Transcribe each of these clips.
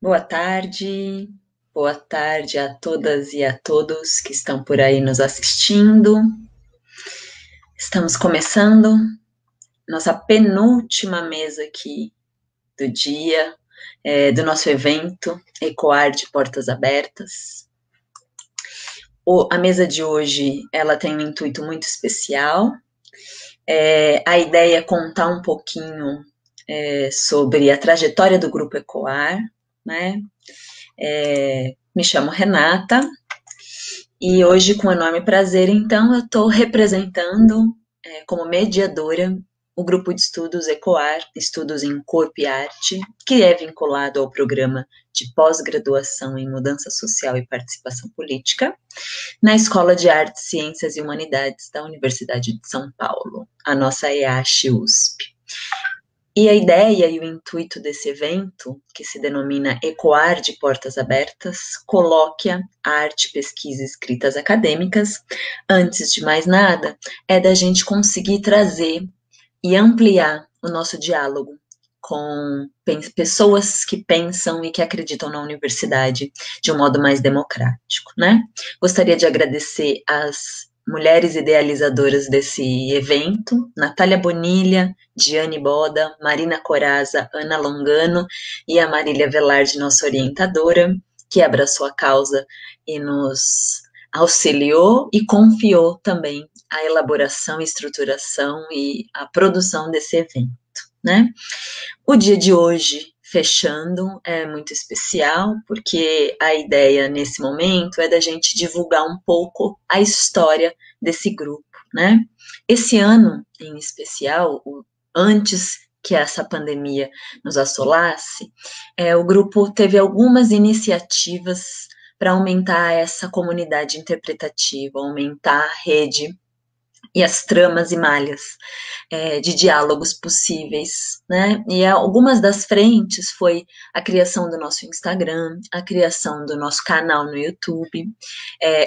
boa tarde a todas e a todos que estão por aí nos assistindo. Estamos começando nossa penúltima mesa aqui do dia, do nosso evento Ecoar de Portas Abertas. A mesa de hoje, ela tem um intuito muito especial. A ideia é contar um pouquinho sobre a trajetória do Grupo Ecoar, né? Me chamo Renata e hoje, com enorme prazer, então, eu estou representando como mediadora o grupo de estudos ECOAR, Estudos em Corpo e Arte, que é vinculado ao programa de pós-graduação em Mudança Social e Participação Política, na Escola de Artes, Ciências e Humanidades da Universidade de São Paulo, a nossa EASH-USP. E a ideia e o intuito desse evento, que se denomina Ecoar de Portas Abertas, colóquia, arte, pesquisa e escritas acadêmicas, antes de mais nada, é da gente conseguir trazer e ampliar o nosso diálogo com pessoas que pensam e que acreditam na universidade de um modo mais democrático, né? Gostaria de agradecer às mulheres idealizadoras desse evento, Natália Bonilha, Diane Boda, Marina Coraza, Ana Longano e a Marília Velarde, nossa orientadora, que abraçou a causa e nos auxiliou e confiou também a elaboração, estruturação e a produção desse evento, né? O dia de hoje, fechando, é muito especial, porque a ideia nesse momento é da gente divulgar um pouco a história desse grupo, né? Esse ano, em especial, antes que essa pandemia nos assolasse, o grupo teve algumas iniciativas para aumentar essa comunidade interpretativa, aumentar a rede e as tramas e malhas de diálogos possíveis, né? E algumas das frentes foi a criação do nosso Instagram, a criação do nosso canal no YouTube,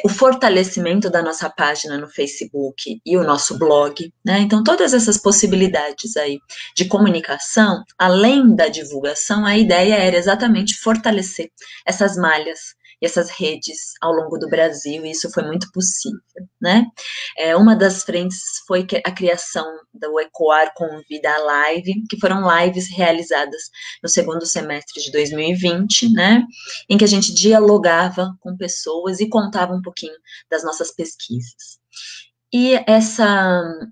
o fortalecimento da nossa página no Facebook e o nosso blog, né? Então, todas essas possibilidades aí de comunicação, além da divulgação, a ideia era exatamente fortalecer essas malhas e essas redes ao longo do Brasil, e isso foi muito possível, né? Uma das frentes foi a criação do Ecoar Convida a Live, que foram lives realizadas no segundo semestre de 2020, né? Em que a gente dialogava com pessoas e contava um pouquinho das nossas pesquisas. E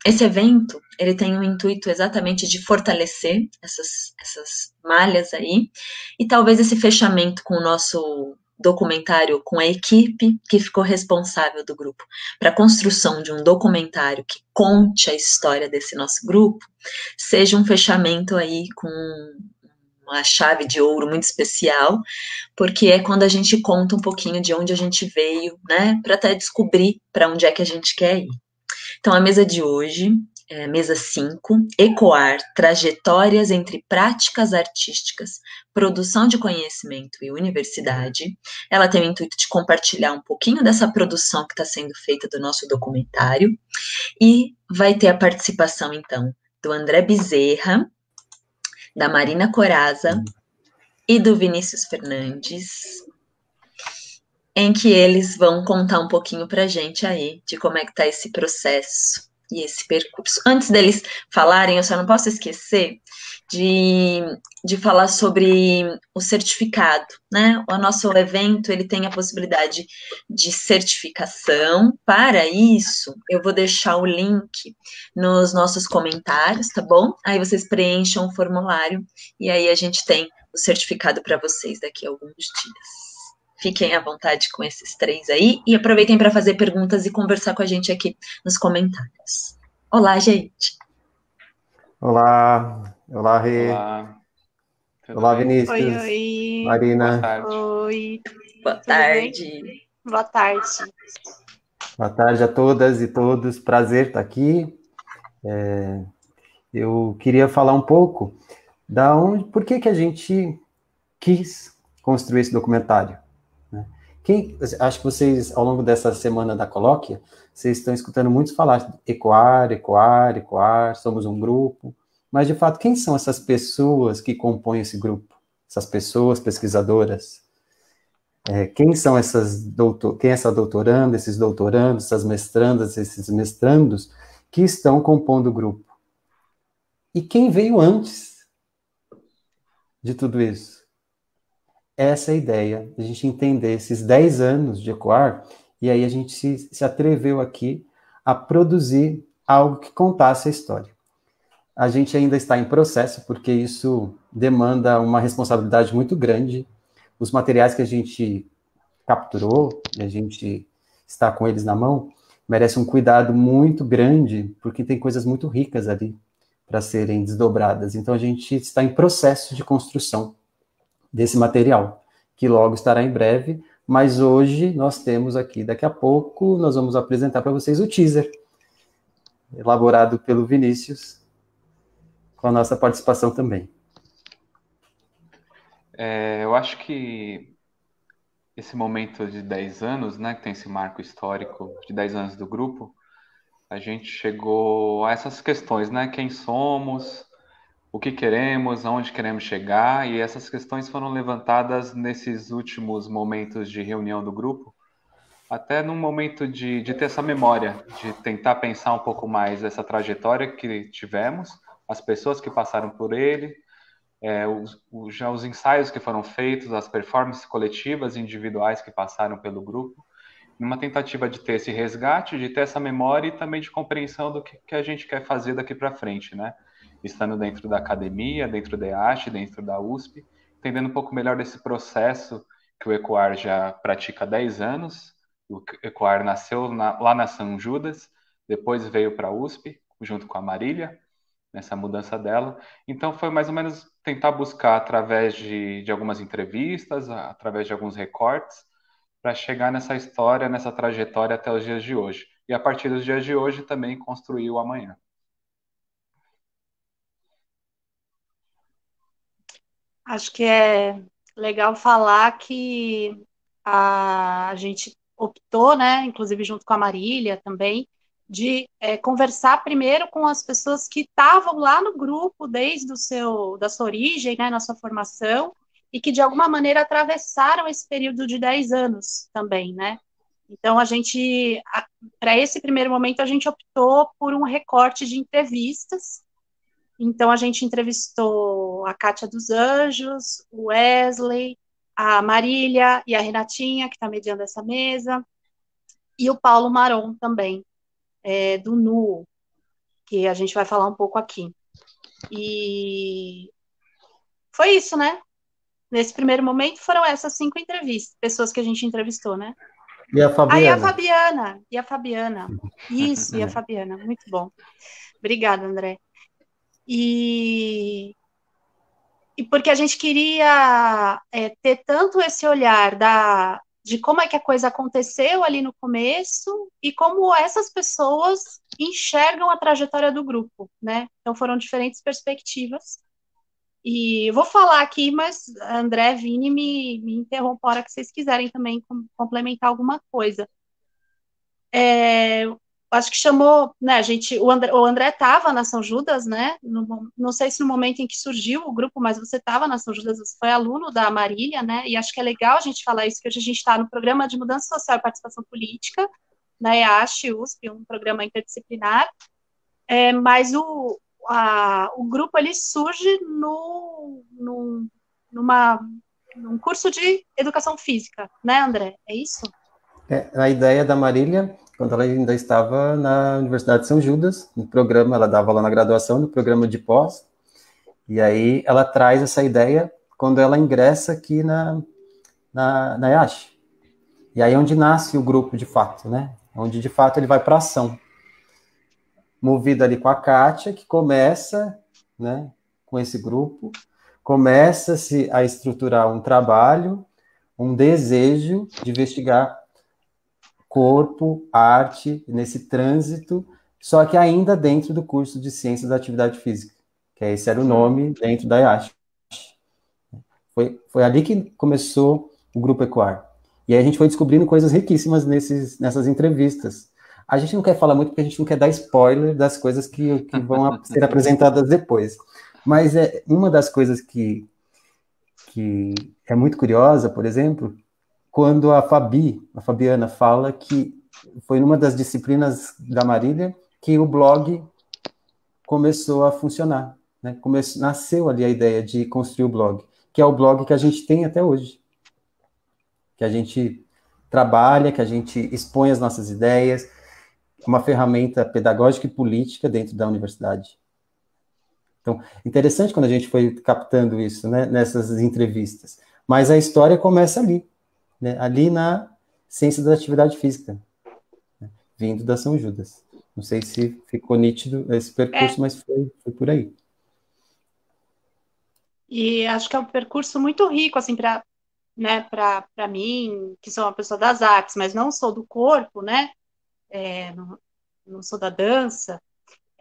esse evento, ele tem o intuito exatamente de fortalecer essas malhas aí, e talvez esse fechamento com o nosso documentário, com a equipe que ficou responsável do grupo para a construção de um documentário que conte a história desse nosso grupo, seja um fechamento aí com uma chave de ouro muito especial, porque é quando a gente conta um pouquinho de onde a gente veio, né, para até descobrir para onde é que a gente quer ir. Então, a mesa de hoje, mesa 5, Ecoar, trajetórias entre práticas artísticas, produção de conhecimento e universidade. Ela tem o intuito de compartilhar um pouquinho dessa produção que está sendo feita do nosso documentário e vai ter a participação, então, do André Bezerra, da Marina Coraza e do Vinícius Fernandes, em que eles vão contar um pouquinho para a gente aí de como é que está esse processo e esse percurso. Antes deles falarem, eu só não posso esquecer de falar sobre o certificado, né? O nosso evento, ele tem a possibilidade de certificação. Para isso, eu vou deixar o link nos nossos comentários, tá bom? Aí vocês preencham o formulário e aí a gente tem o certificado para vocês daqui a alguns dias. Fiquem à vontade com esses 3 aí e aproveitem para fazer perguntas e conversar com a gente aqui nos comentários. Olá, gente! Olá, olá, Rê. Olá, tudo Olá, bem? Oi, Vinícius, oi. Boa Marina. tarde. Oi, Boa tudo bem? tarde! Boa tarde. Boa tarde a todas e todos. Prazer estar aqui. Eu queria falar um pouco por que a gente quis construir esse documentário, né? Acho que vocês, ao longo dessa semana da colóquia, vocês estão escutando muitos falar de ecoar, ecoar, ecoar, somos um grupo. Mas, de fato, quem são essas pessoas que compõem esse grupo? essas pessoas pesquisadoras? Quem são quem é essa doutoranda, esses doutorandos, essas mestrandas, esses mestrandos que estão compondo o grupo? E quem veio antes de tudo isso? Essa é a ideia, a gente entender esses 10 anos de Ecoar, e aí a gente se atreveu aqui a produzir algo que contasse a história. A gente ainda está em processo, porque isso demanda uma responsabilidade muito grande. Os materiais que a gente capturou, e a gente está com eles na mão, merece um cuidado muito grande, porque tem coisas muito ricas ali para serem desdobradas. Então, a gente está em processo de construção desse material, que logo estará em breve, mas hoje nós temos aqui, daqui a pouco, nós vamos apresentar para vocês o teaser, elaborado pelo Vinícius, com a nossa participação também. Eu acho que esse momento de 10 anos, né, que tem esse marco histórico de 10 anos do grupo, a gente chegou a essas questões, né? Quem somos, o que queremos, aonde queremos chegar, e essas questões foram levantadas nesses últimos momentos de reunião do grupo, até num momento de ter essa memória, de tentar pensar um pouco mais essa trajetória que tivemos, as pessoas que passaram por ele, já os ensaios que foram feitos, as performances coletivas e individuais que passaram pelo grupo, numa tentativa de ter esse resgate, de ter essa memória e também de compreensão do que a gente quer fazer daqui para frente, né? Estando dentro da academia, dentro da EASH, dentro da USP, entendendo um pouco melhor desse processo que o Ecoar já pratica há 10 anos. O Ecoar nasceu lá na São Judas, depois veio para a USP, junto com a Marília, nessa mudança dela. Então foi mais ou menos tentar buscar através de algumas entrevistas, através de alguns recortes, para chegar nessa história, nessa trajetória até os dias de hoje. E a partir dos dias de hoje também construir o amanhã. Acho que é legal falar que a gente optou, né, inclusive junto com a Marília também, de conversar primeiro com as pessoas que estavam lá no grupo desde da sua origem, né, na sua formação, e que de alguma maneira atravessaram esse período de 10 anos também, né? Então para esse primeiro momento, a gente optou por um recorte de entrevistas. Então, a gente entrevistou a Kátia dos Anjos, o Wesley, a Marília e a Renatinha, que está mediando essa mesa, e o Paulo Maron também, do NUO, que a gente vai falar um pouco aqui. E foi isso, né? Nesse primeiro momento, foram essas 5 entrevistas, pessoas que a gente entrevistou, né? E a Fabiana? E a Fabiana. Isso, e a Fabiana. Muito bom. Obrigada, André. E porque a gente queria ter tanto esse olhar de como é que a coisa aconteceu ali no começo e como essas pessoas enxergam a trajetória do grupo, né? Então foram diferentes perspectivas. E eu vou falar aqui, mas André, Vini, me interrompa a hora que vocês quiserem também complementar alguma coisa. Acho que chamou, né, o André estava na São Judas, né, não sei se no momento em que surgiu o grupo, mas você estava na São Judas, você foi aluno da Marília, né, e acho que é legal a gente falar isso, que hoje a gente está no Programa de Mudança Social e Participação Política, da EASH, USP, um programa interdisciplinar, mas o grupo, ele surge num curso de Educação Física, né, André, é isso? A ideia da Marília, quando ela ainda estava na Universidade de São Judas, no programa, ela dava lá na graduação, no programa de pós, e aí ela traz essa ideia quando ela ingressa aqui na EASH. E aí é onde nasce o grupo de fato, né? Onde de fato ele vai para a ação. Movido ali com a Kátia, que começa, né, com esse grupo, começa-se a estruturar um trabalho, um desejo de investigar corpo, arte, nesse trânsito, só que ainda dentro do curso de Ciências da Atividade Física, que esse era o nome dentro da IASH. Foi ali que começou o Grupo Ecoar. E aí a gente foi descobrindo coisas riquíssimas nessas entrevistas. A gente não quer falar muito porque a gente não quer dar spoiler das coisas que vão ser apresentadas depois. Mas uma das coisas que que é muito curiosa, por exemplo, quando a Fabiana fala que foi numa das disciplinas da Marília que o blog começou a funcionar, né? Nasceu ali a ideia de construir o blog, que é o blog que a gente tem até hoje, que a gente trabalha, que a gente expõe as nossas ideias, uma ferramenta pedagógica e política dentro da universidade. Então, interessante quando a gente foi captando isso, né, nessas entrevistas. Mas a história começa ali, né, ali na ciência da atividade física, né, vindo da São Judas. Não sei se ficou nítido esse percurso, mas foi por aí. E acho que é um percurso muito rico, assim, para, né, para mim, que sou uma pessoa das artes, mas não sou do corpo, né, não sou da dança.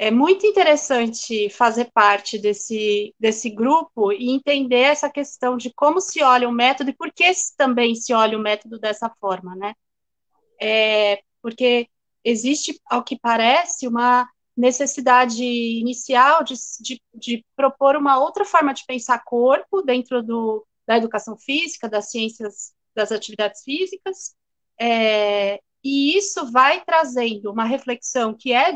É muito interessante fazer parte desse grupo e entender essa questão de como se olha o método e por que também se olha o método dessa forma, né? Porque existe, ao que parece, uma necessidade inicial de propor uma outra forma de pensar corpo dentro da educação física, das ciências das atividades físicas, e isso vai trazendo uma reflexão que é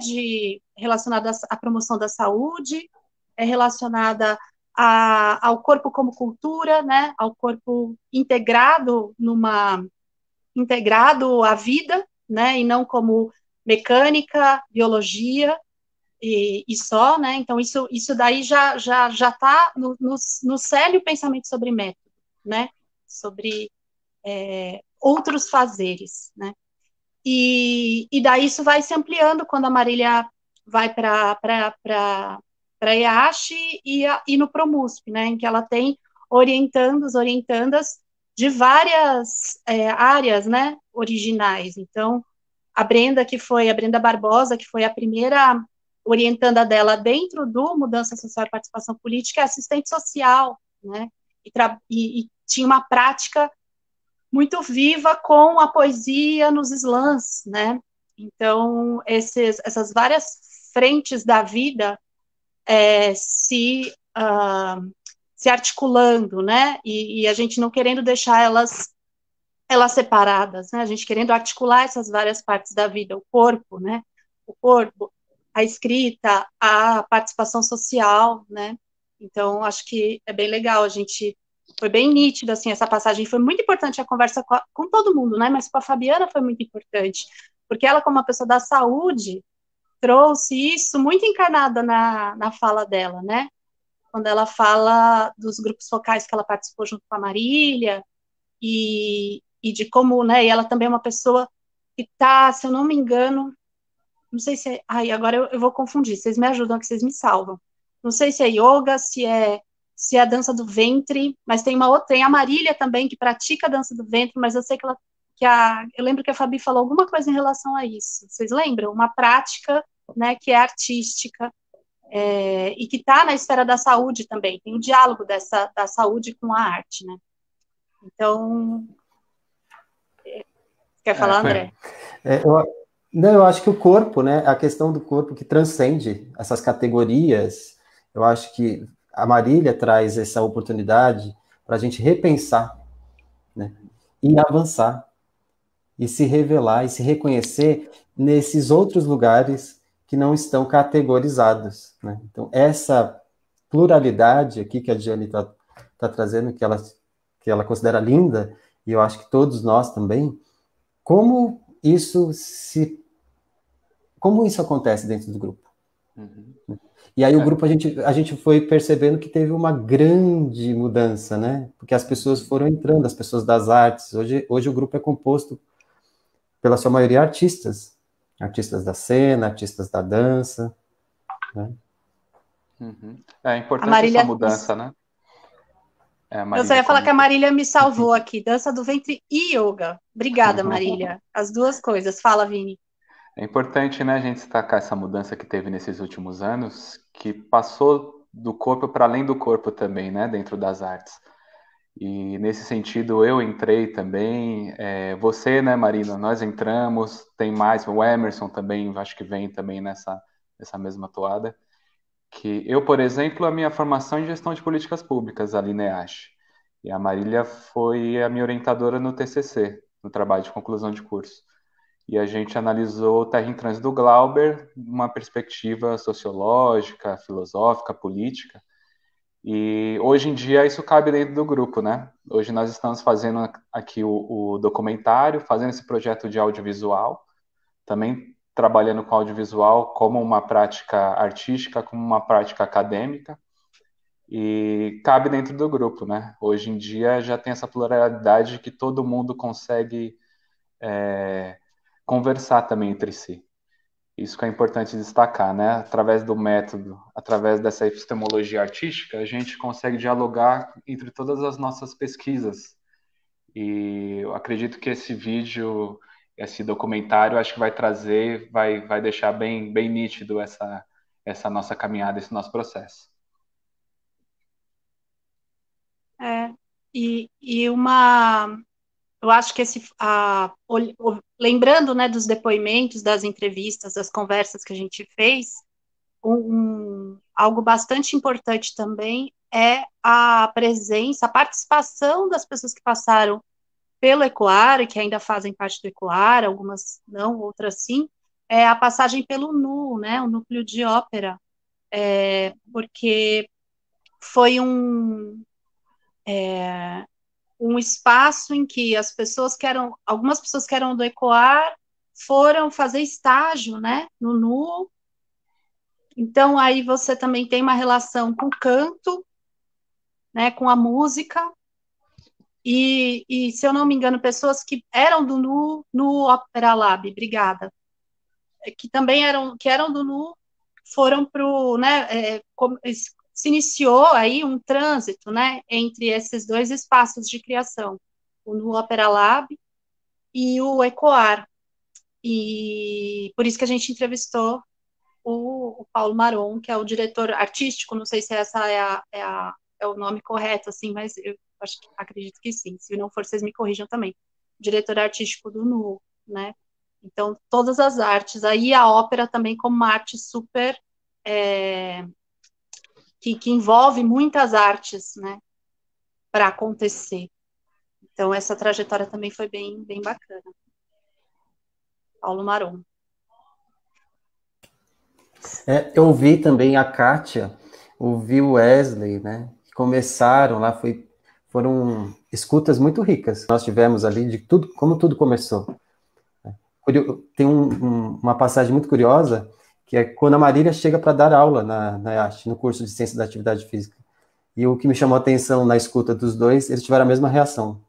relacionada à promoção da saúde, é relacionada ao corpo como cultura, né, ao corpo integrado à vida, né, e não como mecânica, biologia e só, né, então isso daí já está no sério pensamento sobre método, né, sobre outros fazeres, né, e daí isso vai se ampliando quando a Marília vai para IASH e no ProMUSP, né, em que ela tem orientandas de várias áreas, né, originais. Então, a Brenda Barbosa, que foi a primeira orientanda dela dentro do Mudança Social e Participação Política, é assistente social, né, e tinha uma prática muito viva com a poesia nos slams, né? Então, essas várias frentes da vida se articulando, né? E a gente não querendo deixar elas separadas, né? A gente querendo articular essas várias partes da vida, o corpo, né? O corpo, a escrita, a participação social, né? Então, acho que é bem legal, foi bem nítido, assim, essa passagem, foi muito importante a conversa com todo mundo, né, mas com a Fabiana foi muito importante, porque ela, como uma pessoa da saúde, trouxe isso muito encarnada na fala dela, né, quando ela fala dos grupos focais que ela participou junto com a Marília, e de como, né, e ela também é uma pessoa que tá, se eu não me engano, não sei se agora eu vou confundir, vocês me ajudam, que vocês me salvam, não sei se é yoga, se é a dança do ventre, mas tem uma outra, tem a Marília também, que pratica a dança do ventre, mas eu sei eu lembro que a Fabi falou alguma coisa em relação a isso, vocês lembram? Uma prática, né, que é artística, e que está na esfera da saúde também, tem o diálogo da saúde com a arte, né? Então, quer falar, André? Eu acho que o corpo, né, a questão do corpo que transcende essas categorias, eu acho que a Marília traz essa oportunidade para a gente repensar, né, e avançar, e se revelar, e se reconhecer nesses outros lugares que não estão categorizados, né? Então, essa pluralidade aqui que a Diane tá trazendo, que ela considera linda, e eu acho que todos nós também, como isso acontece dentro do grupo? Uhum. E aí o grupo, a gente foi percebendo que teve uma grande mudança, né? Porque as pessoas foram entrando, as pessoas das artes. Hoje o grupo é composto, pela sua maioria, artistas da cena, artistas da dança, né? Uhum. É importante essa mudança, né? Eu só ia falar que a Marília me salvou aqui, dança do ventre e yoga. Obrigada, Marília. As duas coisas. Fala, Vini. É importante, né, a gente destacar essa mudança que teve nesses últimos anos, que passou do corpo para além do corpo também, né, dentro das artes. E nesse sentido eu entrei também, você, né, Marina, nós entramos, tem mais, o Emerson também, acho que vem também nessa mesma toada, que eu, por exemplo, a minha formação em gestão de políticas públicas ali na EASH. E a Marília foi a minha orientadora no TCC, no trabalho de conclusão de curso. E a gente analisou Terra em Trânsito do Glauber, uma perspectiva sociológica, filosófica, política. E hoje em dia isso cabe dentro do grupo, né? Hoje nós estamos fazendo aqui o documentário, fazendo esse projeto de audiovisual, também trabalhando com audiovisual como uma prática artística, como uma prática acadêmica, e cabe dentro do grupo, né? Hoje em dia já tem essa pluralidade que todo mundo consegue conversar também entre si. Isso que é importante destacar, né? Através do método, através dessa epistemologia artística, a gente consegue dialogar entre todas as nossas pesquisas. E eu acredito que esse vídeo, esse documentário, acho que vai trazer, vai deixar bem nítido essa nossa caminhada, esse nosso processo. Eu acho que lembrando, né, dos depoimentos, das entrevistas, das conversas que a gente fez, algo bastante importante também é a presença, a participação das pessoas que passaram pelo ECOAR e que ainda fazem parte do ECOAR, algumas não, outras sim, é a passagem pelo NU, né, o Núcleo de Ópera, porque foi um espaço em que algumas pessoas que eram do ECOAR foram fazer estágio, né, no NU. Então aí você também tem uma relação com o canto, né, com a música, e se eu não me engano, pessoas que eram do NU, no Opera Lab, obrigada, que eram do NU, foram para o, né, se iniciou aí um trânsito, né, entre esses dois espaços de criação, o NU Opera Lab e o ECOAR, e por isso que a gente entrevistou o Paulo Maron, que é o diretor artístico, não sei se essa é o nome correto, assim, mas eu acredito que sim, se não for, vocês me corrijam também, diretor artístico do NU, né, então todas as artes, aí a ópera também como uma arte super, que envolve muitas artes, né, para acontecer, então essa trajetória também foi bem bacana. Paulo Maron. Eu ouvi também a Kátia, ouvi o Wesley, né? Que começaram lá, foram escutas muito ricas. Nós tivemos ali de tudo, como tudo começou. Tem uma passagem muito curiosa, que é quando a Marília chega para dar aula na IASH, no curso de Ciência da Atividade Física. E o que me chamou a atenção na escuta dos dois, eles tiveram a mesma reação.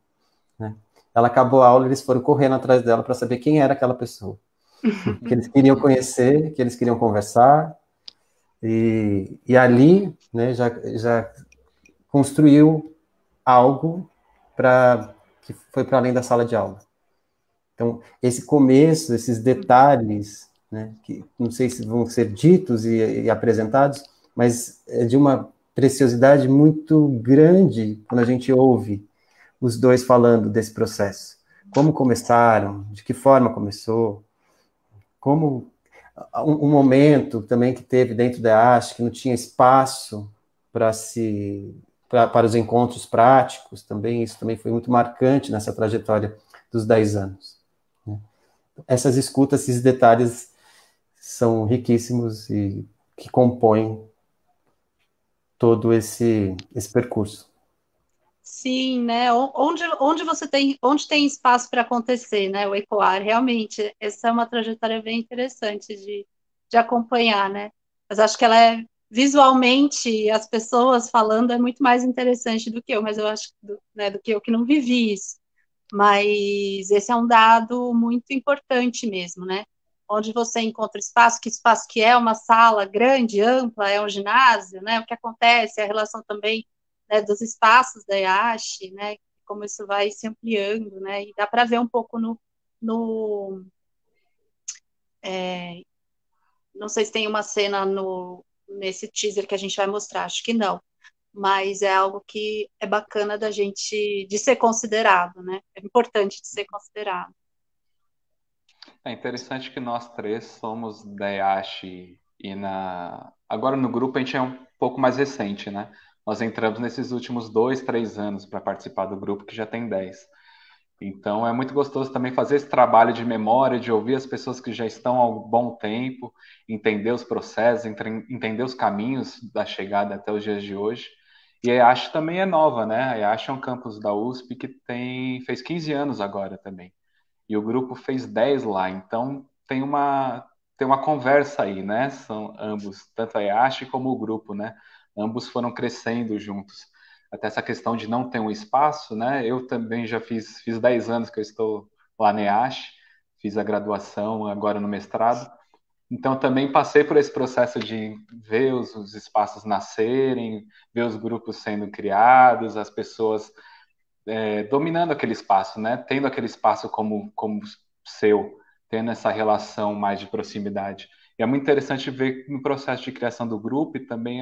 Né? Ela acabou a aula, eles foram correndo atrás dela para saber quem era aquela pessoa. Que eles queriam conhecer, que eles queriam conversar, e ali, né, já construiu algo que foi para além da sala de aula. Então, esse começo, esses detalhes, né, que não sei se vão ser ditos e apresentados, mas é de uma preciosidade muito grande quando a gente ouve os dois falando desse processo. Como começaram, de que forma começou, como um momento também que teve dentro da ASH, que não tinha espaço para os encontros práticos, também isso também foi muito marcante nessa trajetória dos 10 anos. Né? Essas escutas, esses detalhes são riquíssimos e que compõem todo esse percurso. Sim, né? Onde tem espaço para acontecer, né? O ECOAR, realmente, essa é uma trajetória bem interessante de acompanhar, né? Mas acho que ela é visualmente, as pessoas falando é muito mais interessante do que eu, mas eu acho, né, do que eu que não vivi isso. Mas esse é um dado muito importante mesmo, né? Onde você encontra espaço, que espaço que é uma sala grande, ampla, é um ginásio, né? O que acontece, a relação também, né, dos espaços da IASH, né? Como isso vai se ampliando, né? E dá para ver um pouco não sei se tem uma cena nesse teaser que a gente vai mostrar, acho que não, mas é algo que é bacana de ser considerado, né? É importante de ser considerado. É interessante que nós três somos da IASH agora no grupo a gente é um pouco mais recente, né? nós entramos nesses últimos 2, 3 anos para participar do grupo, que já tem 10. Então, é muito gostoso também fazer esse trabalho de memória, de ouvir as pessoas que já estão há um bom tempo, entender os processos, entender os caminhos da chegada até os dias de hoje. E a EASH também é nova, né? A EASH é um campus da USP que fez 15 anos agora também. E o grupo fez 10 lá. Então, tem uma conversa aí, né? São ambos, tanto a EASH como o grupo, né? Ambos foram crescendo juntos. Até essa questão de não ter um espaço, né? Eu também já fiz 10 anos que eu estou lá na EASH, fiz a graduação agora no mestrado. Então, também passei por esse processo de ver os espaços nascerem, ver os grupos sendo criados, as pessoas dominando aquele espaço, né? Tendo aquele espaço como seu, tendo essa relação mais de proximidade. E é muito interessante ver no processo de criação do grupo e também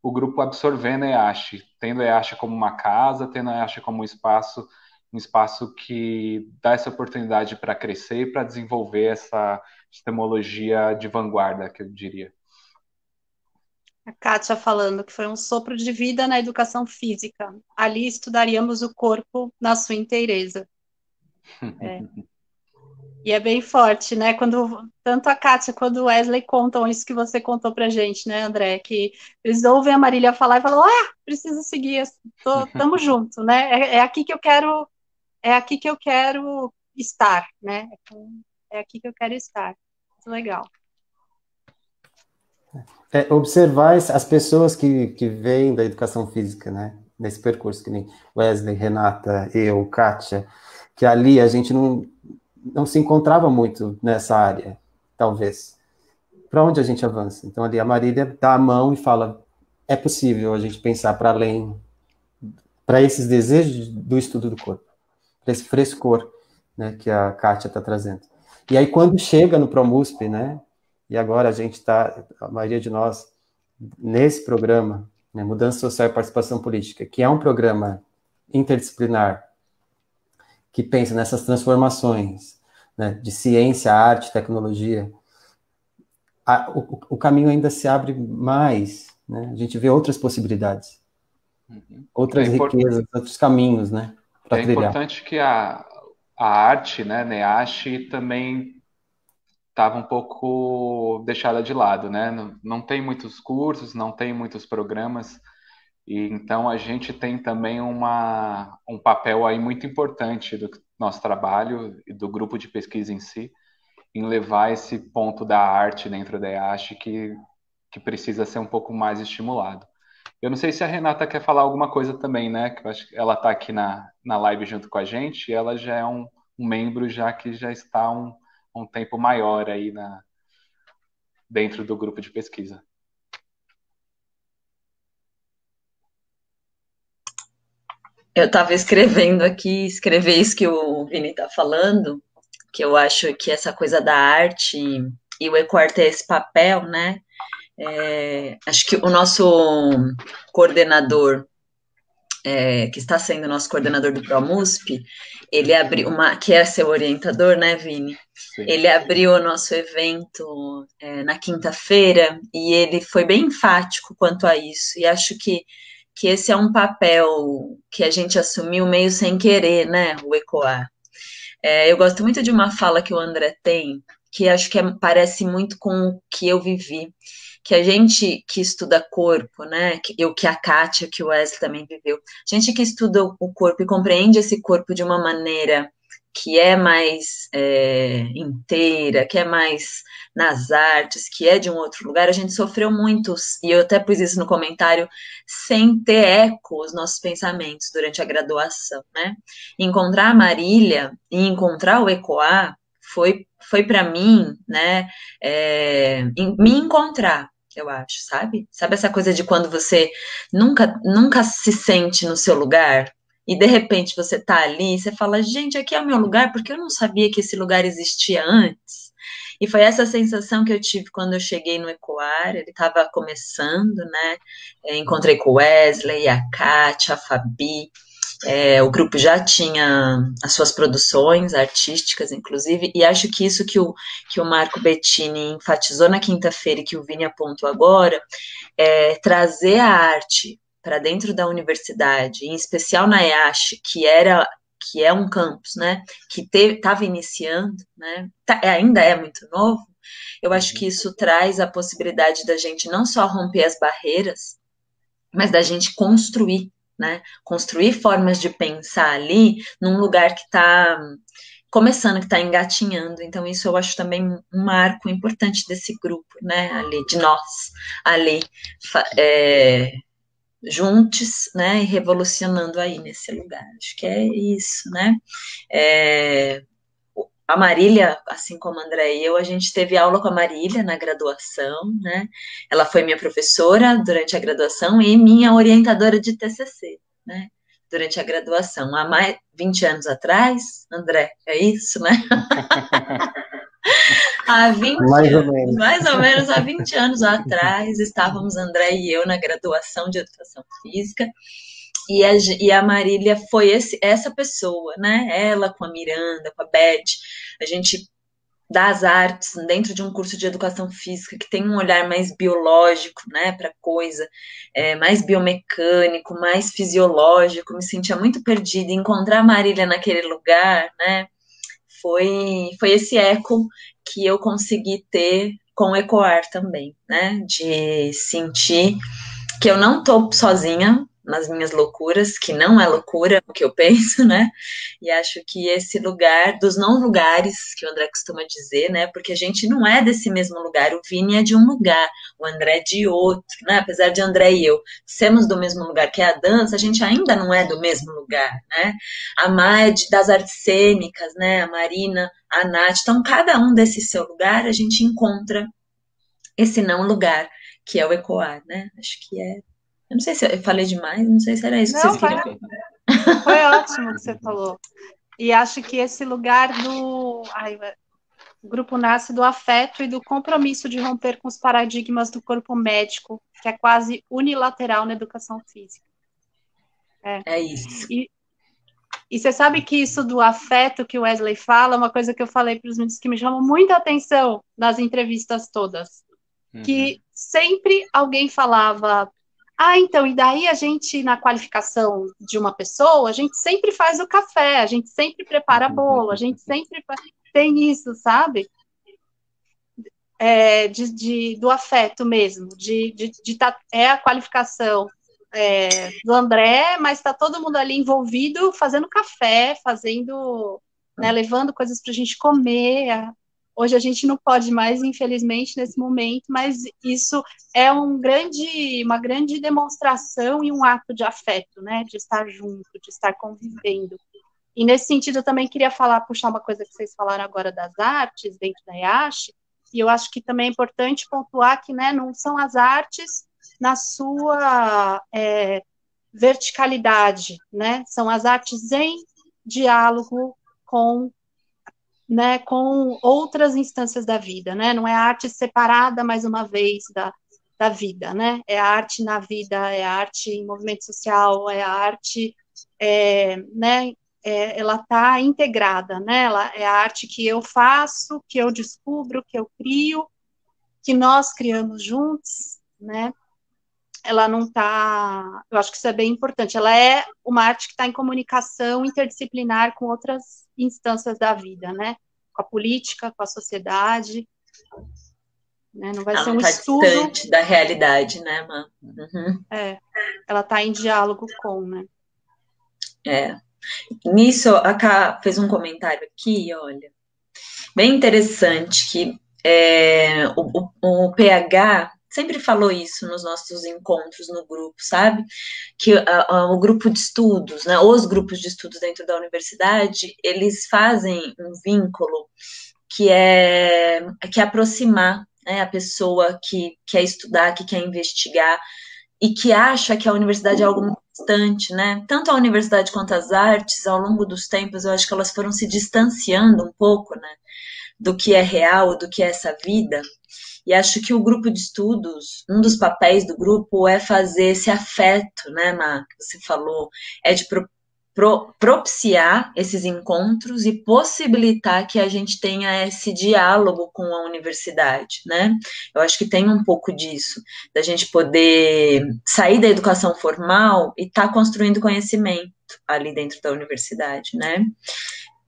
o grupo absorvendo a EASH, tendo a EASH como uma casa, tendo a EASH como um espaço que dá essa oportunidade para crescer e para desenvolver essa epistemologia de vanguarda, que eu diria. A Kátia falando que foi um sopro de vida na educação física. Ali estudaríamos o corpo na sua inteireza. E é bem forte, né? Quando tanto a Kátia quanto o Wesley contam isso que você contou pra gente, né, André? Que eles ouvem a Marília falar e falam, preciso seguir, tamo junto, né? É aqui que eu quero, estar, né? É aqui que eu quero estar. Muito legal. Observar as pessoas que vêm da educação física, né? Nesse percurso, que nem Wesley, Renata, eu, Kátia, que ali a gente não se encontrava muito nessa área, talvez. Para onde a gente avança? Então, ali a Marília dá a mão e fala, é possível a gente pensar para além, para esses desejos do estudo do corpo, para esse frescor, né, que a Kátia está trazendo. E aí, quando chega no ProMUSP, né, e agora a gente está, a maioria de nós, nesse programa, né, Mudança Social e Participação Política, que é um programa interdisciplinar, que pensa nessas transformações, né, de ciência, arte, tecnologia, o caminho ainda se abre mais, né? A gente vê outras possibilidades, outras riquezas, outros caminhos, né, para trilhar. É importante que a arte, né, NEASH, também estava um pouco deixada de lado, né? Não tem muitos cursos, não tem muitos programas, e então a gente tem também um papel aí muito importante do nosso trabalho e do grupo de pesquisa em si, em levar esse ponto da arte dentro da EASH que precisa ser um pouco mais estimulado. Eu não sei se a Renata quer falar alguma coisa também, né? Que eu acho que ela está aqui na live junto com a gente, e ela já é um membro já que já está um tempo maior aí dentro do grupo de pesquisa. Eu estava escrevendo aqui, escrever isso que o Vini está falando, que eu acho que essa coisa da arte e o ECOAR ter esse papel, né? Acho que o nosso coordenador, que está sendo nosso coordenador do ProMUSP, ele abriu que é seu orientador, né, Vini? Sim. Ele abriu o nosso evento na quinta-feira e ele foi bem enfático quanto a isso, e acho que esse é um papel que a gente assumiu meio sem querer, né, o ECOAR. Eu gosto muito de uma fala que o André tem, que acho que parece muito com o que eu vivi, que a gente que estuda corpo, né, que a Kátia, que o Wesley também viveu, a gente que estuda o corpo e compreende esse corpo de uma maneira que é mais inteira, que é mais nas artes, que é de um outro lugar, a gente sofreu muito, e eu até pus isso no comentário, sem ter eco os nossos pensamentos durante a graduação, né? Encontrar a Marília e encontrar o ECOAR foi para mim, né, me encontrar, eu acho, sabe? Sabe essa coisa de quando você nunca se sente no seu lugar? E de repente você tá ali e você fala, gente, aqui é o meu lugar, porque eu não sabia que esse lugar existia antes. E foi essa sensação que eu tive quando eu cheguei no ECOAR, ele estava começando, né? Encontrei com o Wesley, a Kátia, a Fabi, O grupo já tinha as suas produções artísticas, inclusive, e acho que isso que o Marco Bettini enfatizou na quinta-feira e que o Vini apontou agora, trazer a arte para dentro da universidade, em especial na EASH, que é um campus, né, que estava iniciando, né, ainda é muito novo. Eu acho que isso traz a possibilidade da gente não só romper as barreiras, mas da gente construir, né? Construir formas de pensar ali num lugar que está começando, que está engatinhando. Então, isso eu acho também um marco importante desse grupo, né? Ali, de nós, ali, juntos, né? E revolucionando aí nesse lugar. Acho que é isso, né? A Marília, assim como a André e eu, a gente teve aula com a Marília na graduação, né? Ela foi minha professora durante a graduação e minha orientadora de TCC, né? Durante a graduação. Há mais de 20 anos atrás, André, é isso, né? Há 20 anos, mais ou menos há 20 anos atrás, estávamos André e eu na graduação de Educação Física. E a Marília foi essa pessoa, né? Ela com a Miranda, com a Beth, a gente das artes dentro de um curso de educação física que tem um olhar mais biológico, né, para coisa, mais biomecânico, mais fisiológico. Me sentia muito perdida. Encontrar a Marília naquele lugar, né? Foi esse eco que eu consegui ter com o Ecoar também, né? De sentir que eu não tô sozinha nas minhas loucuras, que não é loucura o que eu penso, né? E acho que esse lugar dos não lugares, que o André costuma dizer, né? Porque a gente não é desse mesmo lugar, o Vini é de um lugar, o André é de outro, né? Apesar de André e eu sermos do mesmo lugar que é a dança, a gente ainda não é do mesmo lugar, né? A Má é das artes cênicas, né? A Marina, a Nath, então cada um desse seu lugar a gente encontra esse não lugar, que é o Ecoar, né? Acho que eu não sei se eu falei demais, não sei se era isso que vocês queriam. Foi ótimo o que você falou. E acho que esse lugar o grupo nasce do afeto e do compromisso de romper com os paradigmas do corpo médico, que é quase unilateral na educação física. É isso. E você sabe que isso do afeto que o Wesley fala é uma coisa que eu falei para os meninos que me chamam muita atenção nas entrevistas todas. Que sempre alguém falava, então, e daí a gente, na qualificação de uma pessoa, a gente sempre faz o café, a gente sempre prepara bolo, a gente sempre tem isso, sabe? Do afeto mesmo, é a qualificação do André, mas está todo mundo ali envolvido fazendo café, né, levando coisas para a gente comer. Hoje a gente não pode mais, infelizmente, nesse momento, mas isso é uma grande demonstração e um ato de afeto, né? De estar junto, de estar convivendo. E nesse sentido, eu também queria puxar uma coisa que vocês falaram agora das artes dentro da EASH, e eu acho que também é importante pontuar que, né, não são as artes na sua verticalidade, né? São as artes em diálogo com outras instâncias da vida, né? Não é a arte separada, mais uma vez, da vida, né? É a arte na vida, é a arte em movimento social, é a arte, né? Ela está integrada, né? É a arte que eu faço, que eu descubro, que eu crio, que nós criamos juntos, né? Ela não está... Eu acho que isso é bem importante. Ela é uma arte que está em comunicação interdisciplinar com outras instâncias da vida, né? Com a política, com a sociedade. Né? Não vai ser um estudo... distante da realidade, né, Má? Ela está em diálogo com, né? Nisso, a Ká fez um comentário aqui, olha, bem interessante, que o PH sempre falou isso nos nossos encontros no grupo, sabe? Que o grupo de estudos, né, os grupos de estudos dentro da universidade, eles fazem um vínculo que é aproximar, né, a pessoa que quer estudar, que quer investigar, e que acha que a universidade é algo muito distante, né? Tanto a universidade quanto as artes, ao longo dos tempos, eu acho que elas foram se distanciando um pouco, né, do que é real, do que é essa vida. E acho que o grupo de estudos, um dos papéis do grupo é fazer esse afeto, né, Má, que você falou, de propiciar esses encontros e possibilitar que a gente tenha esse diálogo com a universidade, né? Eu acho que tem um pouco disso, da gente poder sair da educação formal e estar construindo conhecimento ali dentro da universidade, né?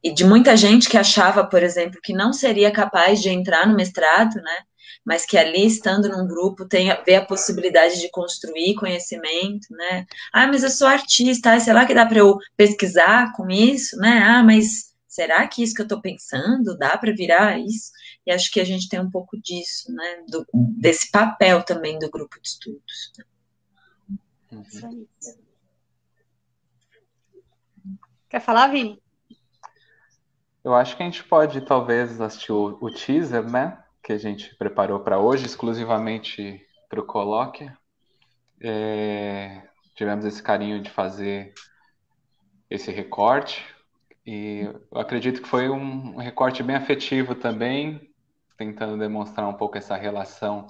E de muita gente que achava, por exemplo, que não seria capaz de entrar no mestrado, né? Mas que ali, estando num grupo, vê a possibilidade de construir conhecimento, né? Ah, mas eu sou artista, sei lá que dá para eu pesquisar com isso, né? Ah, mas será que isso que eu estou pensando dá para virar isso? E acho que a gente tem um pouco disso, né? Desse papel também do grupo de estudos. Quer falar, Vini? Eu acho que a gente pode, talvez, assistir o teaser, né? Que a gente preparou para hoje, exclusivamente para o colóquio. Tivemos esse carinho de fazer esse recorte, e eu acredito que foi um recorte bem afetivo também, tentando demonstrar um pouco essa relação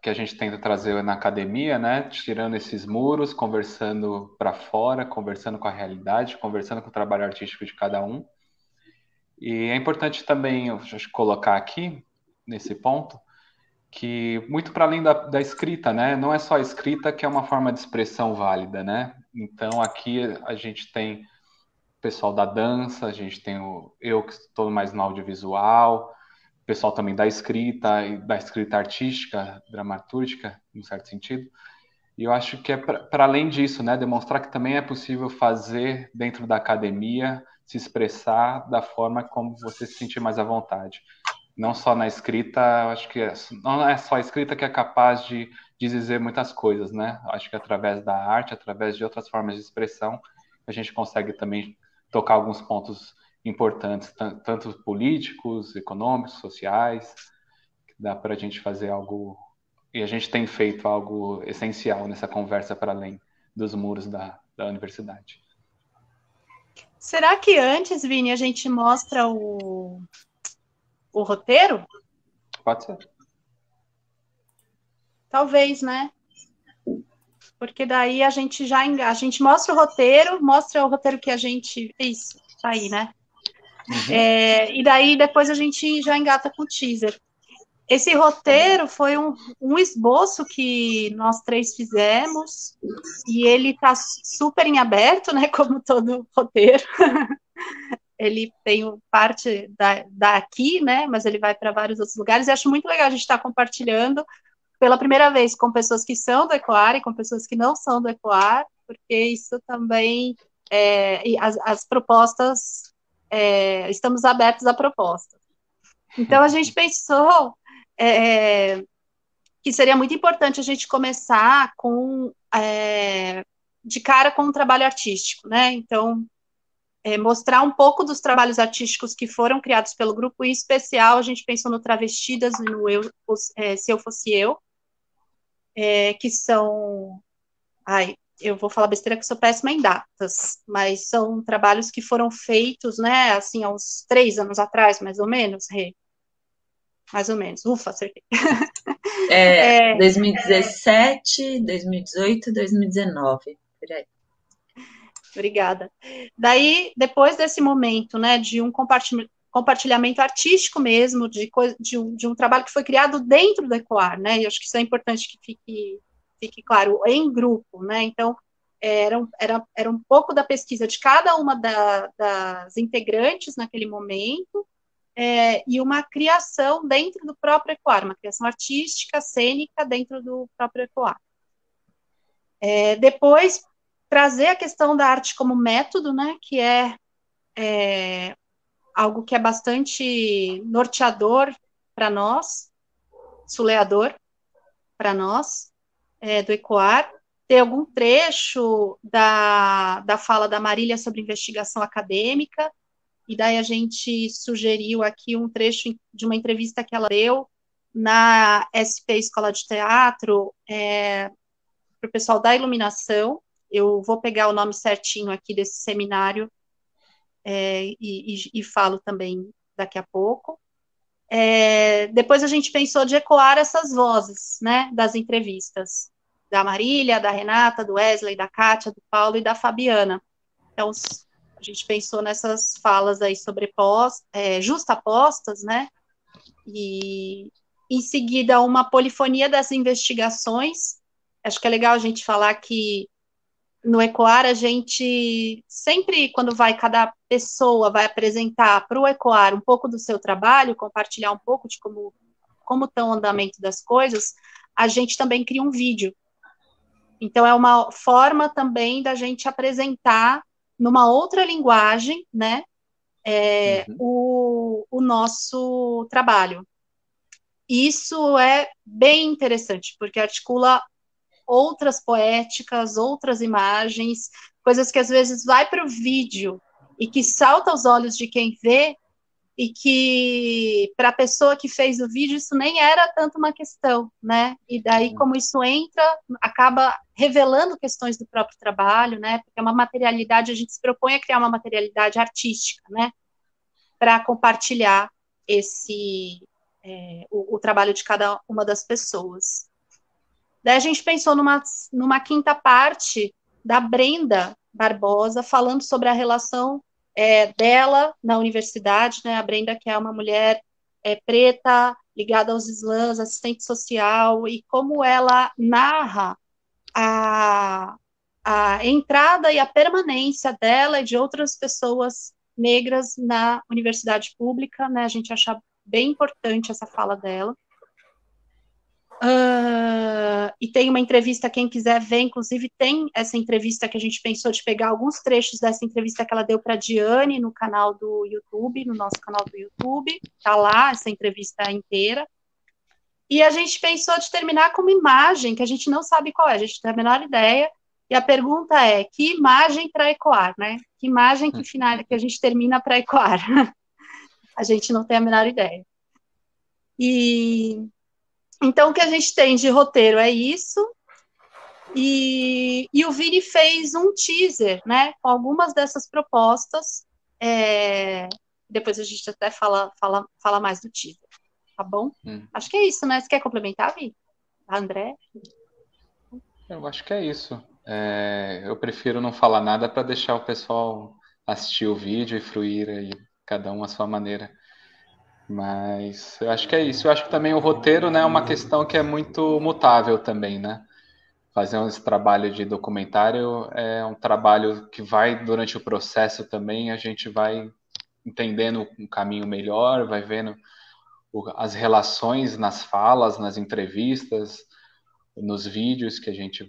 que a gente tenta trazer na academia, né? Tirando esses muros, conversando para fora, conversando com a realidade, conversando com o trabalho artístico de cada um. E é importante também, eu acho, colocar aqui, nesse ponto, que muito para além da escrita, né? Não é só a escrita que é uma forma de expressão válida, né? Então, aqui a gente tem o pessoal da dança, a gente tem eu que estou mais no audiovisual, o pessoal também da escrita e da escrita artística, dramatúrgica, em certo sentido. E eu acho que é para além disso, né? Demonstrar que também é possível fazer dentro da academia, se expressar da forma como você se sentir mais à vontade. Não só na escrita, acho que não é só a escrita que é capaz de dizer muitas coisas, né? Acho que através da arte, através de outras formas de expressão, a gente consegue também tocar alguns pontos importantes, tanto políticos, econômicos, sociais, que dá para a gente fazer algo, e a gente tem feito algo essencial nessa conversa para além dos muros da universidade. Será que antes, Vini, a gente mostra o roteiro? Pode ser. Talvez, né? Porque daí a gente mostra o roteiro que a gente... Isso, tá aí, né? Uhum. E daí depois a gente já engata com o teaser. Esse roteiro foi um esboço que nós três fizemos, e ele tá super em aberto, né? Como todo roteiro. Ele tem parte daqui, né? Mas ele vai para vários outros lugares. E acho muito legal a gente estar compartilhando pela primeira vez com pessoas que são do ECOAR e com pessoas que não são do ECOAR, porque isso também, e as propostas, estamos abertos a propostas. Então, a gente pensou que seria muito importante a gente começar de cara com um trabalho artístico, né? Então, mostrar um pouco dos trabalhos artísticos que foram criados pelo grupo, em especial a gente pensou no Travestidas e no Se Eu Fosse Eu, que são... eu vou falar besteira que eu sou péssima em datas, mas são trabalhos que foram feitos, né, assim, há uns 3 anos atrás, mais ou menos, Rê? Mais ou menos, ufa, acertei. 2017, 2018, 2019, por aí. Obrigada. Daí, depois desse momento, né, de um compartilhamento artístico mesmo, de um trabalho que foi criado dentro do ECOAR, né, e acho que isso é importante que fique claro, em grupo, né, então, era um pouco da pesquisa de cada uma das integrantes naquele momento, e uma criação dentro do próprio ECOAR, uma criação artística, cênica, dentro do próprio ECOAR. Depois, trazer a questão da arte como método, né, que é algo que é bastante norteador para nós, suleador para nós, do ECOAR. Ter algum trecho da fala da Marília sobre investigação acadêmica, e daí a gente sugeriu aqui um trecho de uma entrevista que ela deu na SP Escola de Teatro, para o pessoal da iluminação. Eu vou pegar o nome certinho aqui desse seminário e falo também daqui a pouco. Depois a gente pensou de ecoar essas vozes, né, das entrevistas, da Marília, da Renata, do Wesley, da Kátia, do Paulo e da Fabiana. Então, a gente pensou nessas falas aí justapostas, né? E, em seguida, uma polifonia das investigações. Acho que é legal a gente falar que no ECOAR, a gente sempre, quando cada pessoa vai apresentar para o ECOAR um pouco do seu trabalho, compartilhar um pouco de como está o andamento das coisas, a gente também cria um vídeo. Então, é uma forma também da gente apresentar numa outra linguagem, né, o nosso trabalho. Isso é bem interessante, porque articula outras poéticas, outras imagens, coisas que às vezes vai para o vídeo e que salta aos olhos de quem vê, e que para a pessoa que fez o vídeo isso nem era tanto uma questão, né? E daí, como isso entra, acaba revelando questões do próprio trabalho, né? Porque é uma materialidade, a gente se propõe a criar uma materialidade artística, né? Para compartilhar o trabalho de cada uma das pessoas. Daí a gente pensou numa quinta parte da Brenda Barbosa, falando sobre a relação dela na universidade, né? A Brenda, que é uma mulher preta, ligada aos slams, assistente social, e como ela narra a entrada e a permanência dela e de outras pessoas negras na universidade pública, né? A gente acha bem importante essa fala dela. E tem uma entrevista, quem quiser ver, inclusive tem essa entrevista que a gente pensou de pegar alguns trechos dessa entrevista que ela deu para a Diane no canal do YouTube, no nosso canal do YouTube, tá lá essa entrevista inteira. E a gente pensou de terminar com uma imagem que a gente não sabe qual é, a gente não tem a menor ideia, e a pergunta é, que imagem para ecoar, né? Que imagem que a gente termina para ecoar? A gente não tem a menor ideia. Então, o que a gente tem de roteiro é isso, e o Vini fez um teaser, né, com algumas dessas propostas, depois a gente até fala mais do teaser, tá bom? Acho que é isso, né? Você quer complementar, Vini? André? Eu acho que é isso. Eu prefiro não falar nada para deixar o pessoal assistir o vídeo e fruir aí, cada um à sua maneira. Mas eu acho que é isso. Eu acho que também o roteiro, né, é uma questão que é muito mutável também, né? Fazer esse trabalho de documentário é um trabalho que vai, durante o processo também, a gente vai entendendo um caminho melhor, vai vendo as relações nas falas, nas entrevistas, nos vídeos que a gente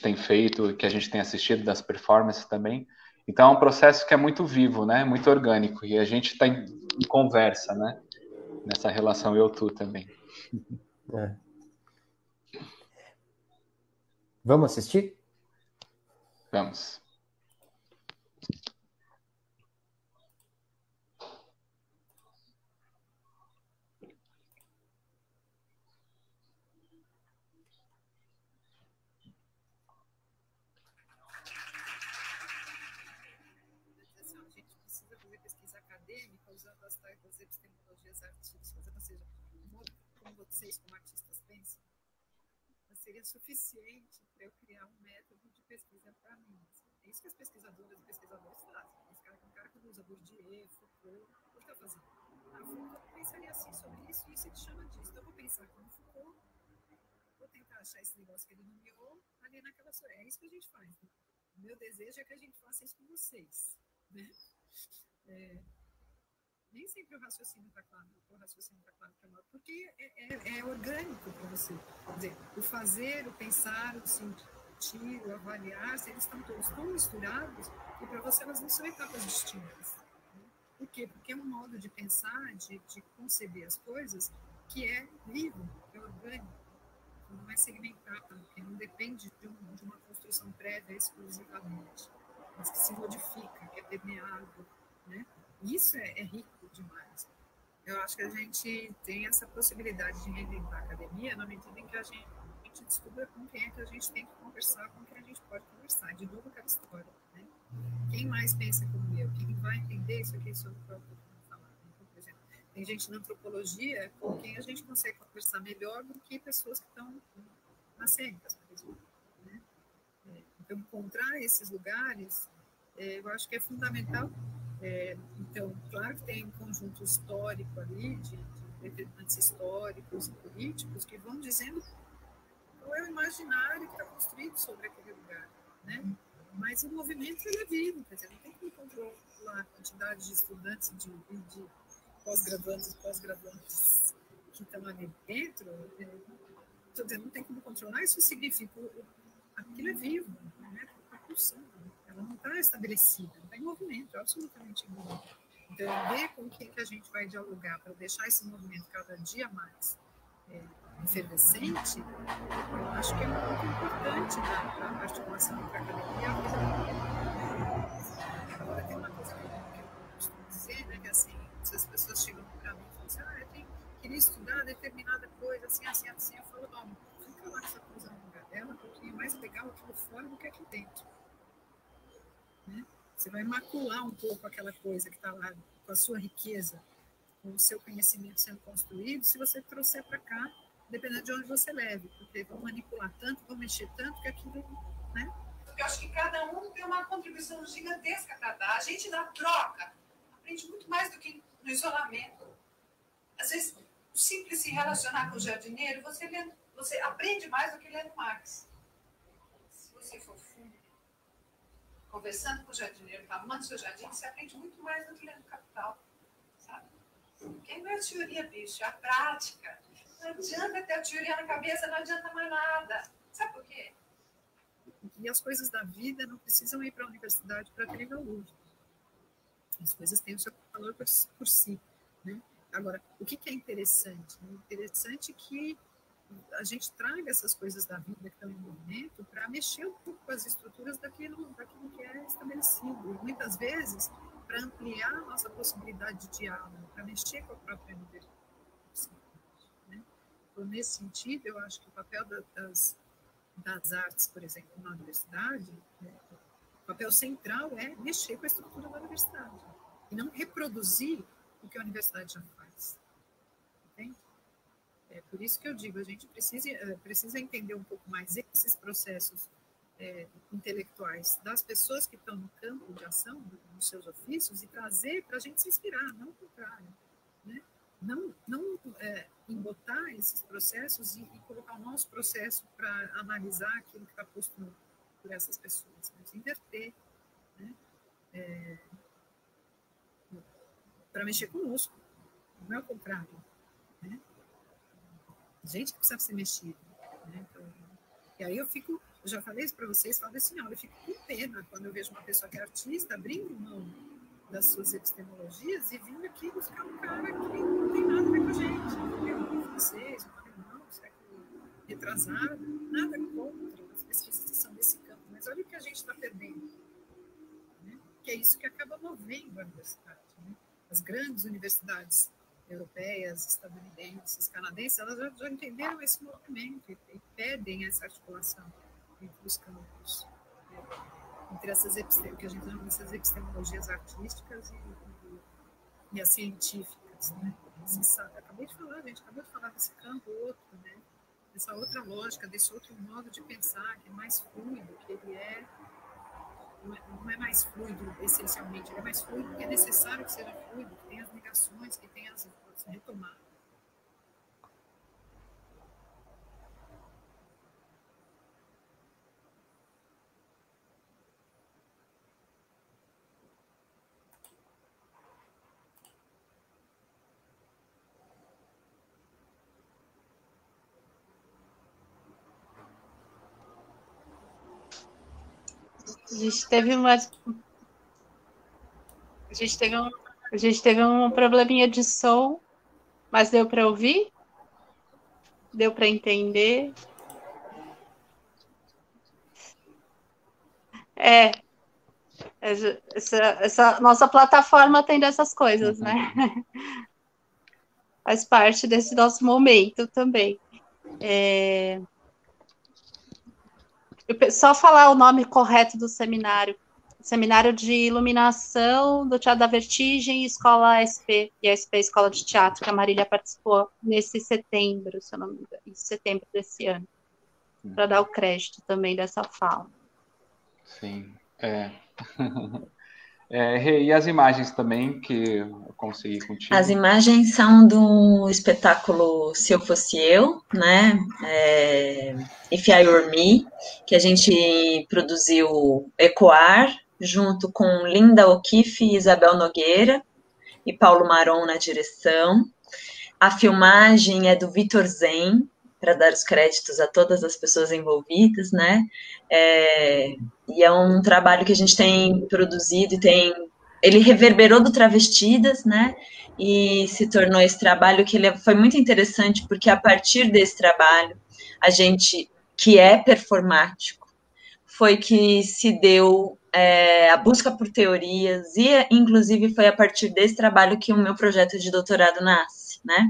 tem feito, que a gente tem assistido das performances também. Então é um processo que é muito vivo, né? Muito orgânico, e a gente está em conversa, né? Nessa relação eu-tu também. Vamos assistir? Vamos. A gente precisa fazer pesquisa acadêmica usando as tais epistemologias artísticas, ou seja, o modo como vocês, como artistas, pensam, seria suficiente para eu criar um método de pesquisa para mim. É isso que as pesquisadoras e pesquisadores fazem. Um cara que usa Bourdieu, Foucault, o que está fazendo? Foucault pensaria assim sobre isso, e isso ele chama disso. Então, eu vou pensar como Foucault, vou tentar achar esse negócio que ele nomeou ali naquela história. É isso que a gente faz. Né? O meu desejo é que a gente faça isso com vocês. Né? Nem sempre o raciocínio está claro, porque é orgânico para você. Quer dizer, o fazer, o pensar, o sentir, o avaliar, eles estão todos tão misturados e para você elas não são etapas distintas. Né? Por quê? Porque é um modo de pensar, de conceber as coisas que é vivo, é orgânico, não é segmentado, que não depende de uma construção prévia exclusivamente, mas que se modifica, que é permeável, né? Isso é rico demais. Eu acho que a gente tem essa possibilidade de reinventar a academia na medida em que a gente descubra com quem é que a gente tem que conversar, com quem a gente pode conversar. De novo, aquela história. Né? Quem mais pensa como eu? Quem vai entender isso aqui sobre o próprio falar? Então, por exemplo, tem gente na antropologia com quem a gente consegue conversar melhor do que pessoas que estão nas ciências, por exemplo. Né? Então, encontrar esses lugares eu acho que é fundamental. Então, claro que tem um conjunto histórico ali, de determinantes históricos e políticos que vão dizendo qual é o imaginário que está construído sobre aquele lugar, né? Mas o movimento ele é vivo, quer dizer, não tem como controlar a quantidade de estudantes de pós-graduandos e pós-graduantes que estão ali dentro, não tem como controlar, isso significa aquilo é vivo, né? Está pulsando, ela não está estabelecida, está em movimento, absolutamente em movimento. Então, ver com quem que a gente vai dialogar para deixar esse movimento cada dia mais efervescente, eu acho que é um ponto importante da articulação entre a academia e a vida. Agora, tem uma coisa que eu costumo dizer, né, que assim, se as pessoas chegam para mim e falam assim, eu queria estudar determinada coisa, assim, eu falo, não, fica lá essa coisa no lugar dela, porque é mais legal aquilo fora do que aqui dentro. Né? Você vai macular um pouco aquela coisa que está lá, com a sua riqueza, com o seu conhecimento sendo construído, se você trouxer para cá, dependendo de onde você leve, porque vão manipular tanto, vão mexer tanto, que aquilo, né? Porque eu acho que cada um tem uma contribuição gigantesca para dar. A gente, na troca, aprende muito mais do que no isolamento. Às vezes, o simples se relacionar com o jardineiro, você aprende mais do que lendo Marx. Se você for fundo, conversando com o jardineiro, amando seu jardim, você aprende muito mais do que lendo Capital, sabe? Porque não é a teoria, bicho, é a prática. Não adianta ter a teoria na cabeça, não adianta mais nada. Sabe por quê? E as coisas da vida não precisam ir para a universidade para ter valor. As coisas têm o seu valor por si, né? Agora, o que é interessante? É interessante que a gente traga essas coisas da vida que estão em movimento para mexer um pouco com as estruturas daquilo que é estabelecido. E muitas vezes, para ampliar a nossa possibilidade de diálogo, para mexer com a própria universidade. Né? Então, nesse sentido, eu acho que o papel das artes, por exemplo, na universidade, o papel central é mexer com a estrutura da universidade e não reproduzir o que a universidade já faz. Entende? É por isso que eu digo, a gente precisa entender um pouco mais esses processos intelectuais das pessoas que estão no campo de ação, nos seus ofícios, e trazer para a gente se inspirar, não o contrário. Né? Não embotar esses processos e colocar o nosso processo para analisar aquilo que está posto por essas pessoas. Mas inverter, né? Para mexer conosco, não é o contrário. Né? Gente que precisa ser mexida. Né? Então, e aí eu já falei isso para vocês, falo assim, olha, eu fico com pena quando eu vejo uma pessoa que é artista abrindo mão das suas epistemologias e vindo aqui buscar um cara que não tem nada a ver com a gente. Um francês, um alemão, um século retrasado, nada contra as pesquisas que são desse campo, mas olha o que a gente está perdendo. Né? Que é isso que acaba movendo a universidade. Né? As grandes universidades europeias, estadunidenses, canadenses, elas já entenderam esse movimento e pedem essa articulação entre os campos, entre essas que a gente chama dessas epistemologias artísticas e as científicas. Né? Acabou de falar desse campo outro, né? Dessa outra lógica, desse outro modo de pensar, que é mais fluido, que ele não é mais fluido essencialmente, ele é mais fluido porque é necessário que seja fluido, que tenha as ligações, que tenha as retomadas. A gente teve um probleminha de som, mas deu para ouvir? Deu para entender? Essa nossa plataforma tem dessas coisas, né? Faz parte desse nosso momento também. Só falar o nome correto do seminário. Seminário de Iluminação do Teatro da Vertigem e Escola ASP, e a ASP Escola de Teatro, que a Marília participou nesse setembro, se eu não me engano, em setembro desse ano, para dar o crédito também dessa fala. Sim. É. E as imagens também que eu consegui contigo? As imagens são do espetáculo Se Eu Fosse Eu, né? If I Were Me, que a gente produziu Ecoar, junto com Linda O'Keeffe, Isabel Nogueira e Paulo Maron na direção. A filmagem é do Vitor Zen, para dar os créditos a todas as pessoas envolvidas, né? E é um trabalho que a gente tem produzido e ele reverberou do Travestidas, né? E se tornou esse trabalho que foi muito interessante, porque a partir desse trabalho, a gente, que é performático, foi que se deu a busca por teorias, e inclusive foi a partir desse trabalho que o meu projeto de doutorado nasce, né?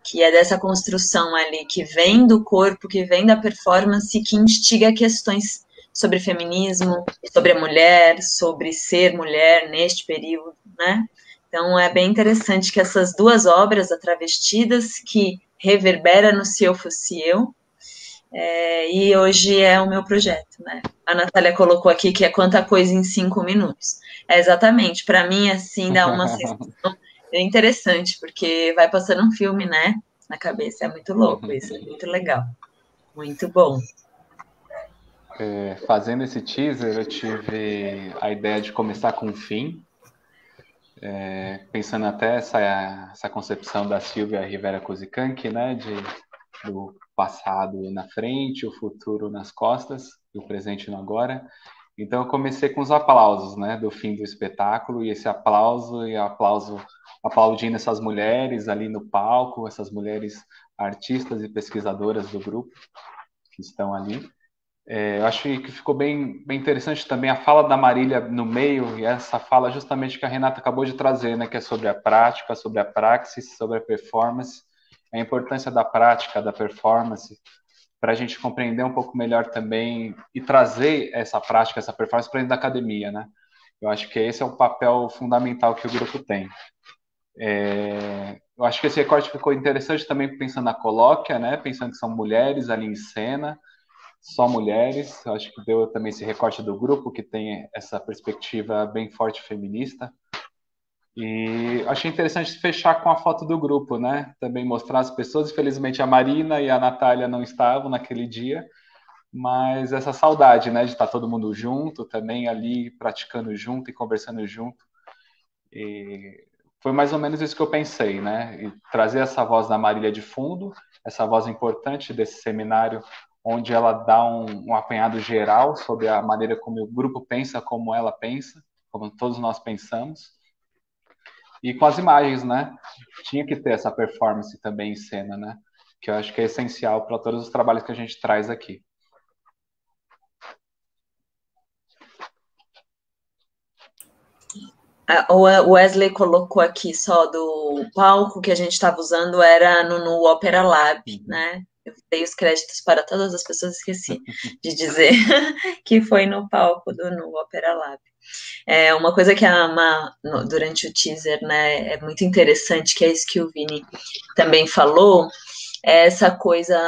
Que é dessa construção ali, que vem do corpo, que vem da performance, que instiga questões sobre feminismo, sobre a mulher, sobre ser mulher neste período, né? Então, é bem interessante que essas duas obras, a Travestidas, que reverbera no Se Eu Fosse Eu, e hoje é o meu projeto, né? A Natália colocou aqui que é quanta coisa em 5 minutos. Exatamente, para mim, assim, dá uma sensação interessante, porque vai passando um filme, né, na cabeça. É muito louco isso, é muito legal. Muito bom. Fazendo esse teaser, eu tive a ideia de começar com um fim, pensando até essa concepção da Silvia Rivera Kuzikanki, né, do passado na frente, o futuro nas costas, e o presente no agora. Então eu comecei com os aplausos, né, do fim do espetáculo, e esse aplauso aplaudindo essas mulheres ali no palco, essas mulheres artistas e pesquisadoras do grupo que estão ali. Eu acho que ficou bem interessante também a fala da Marília no meio, e essa fala justamente que a Renata acabou de trazer, né, que é sobre a prática, sobre a praxis, sobre a performance, a importância da prática, da performance, para a gente compreender um pouco melhor também e trazer essa prática, essa performance para dentro da academia, né? Eu acho que esse é o papel fundamental que o grupo tem. Eu acho que esse recorte ficou interessante também pensando na colóquia, né? Pensando que são mulheres ali em cena, só mulheres. Eu acho que deu também esse recorte do grupo que tem essa perspectiva bem forte feminista. E achei interessante fechar com a foto do grupo, né? Também mostrar as pessoas. Infelizmente a Marina e a Natália não estavam naquele dia, mas essa saudade, né, de estar todo mundo junto, também ali praticando junto e conversando junto. E foi mais ou menos isso que eu pensei, né? E trazer essa voz da Marília de fundo, essa voz importante desse seminário, onde ela dá um apanhado geral sobre a maneira como o grupo pensa, como ela pensa, como todos nós pensamos. E com as imagens, né? Tinha que ter essa performance também em cena, né? Que eu acho que é essencial para todos os trabalhos que a gente traz aqui. O Wesley colocou aqui só do palco que a gente estava usando era no Opera Lab, né? Eu dei os créditos para todas as pessoas, esqueci de dizer que foi no palco no Opera Lab. Uma coisa que durante o teaser, né, é muito interessante, que é isso que o Vini também falou, é essa coisa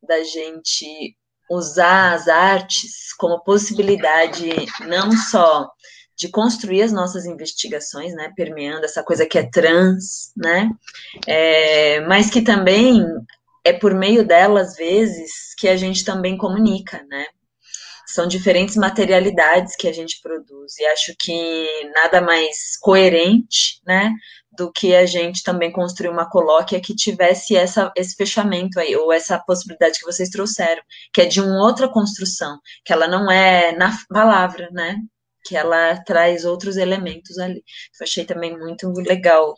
da gente usar as artes como possibilidade não só de construir as nossas investigações, né, permeando essa coisa que é trans, né, mas que também é por meio dela, às vezes, que a gente também comunica, né. São diferentes materialidades que a gente produz, e acho que nada mais coerente, né, do que a gente também construir uma colóquia que tivesse esse fechamento aí, ou essa possibilidade que vocês trouxeram, que é de uma outra construção, que ela não é na palavra, né, que ela traz outros elementos ali. Eu achei também muito legal o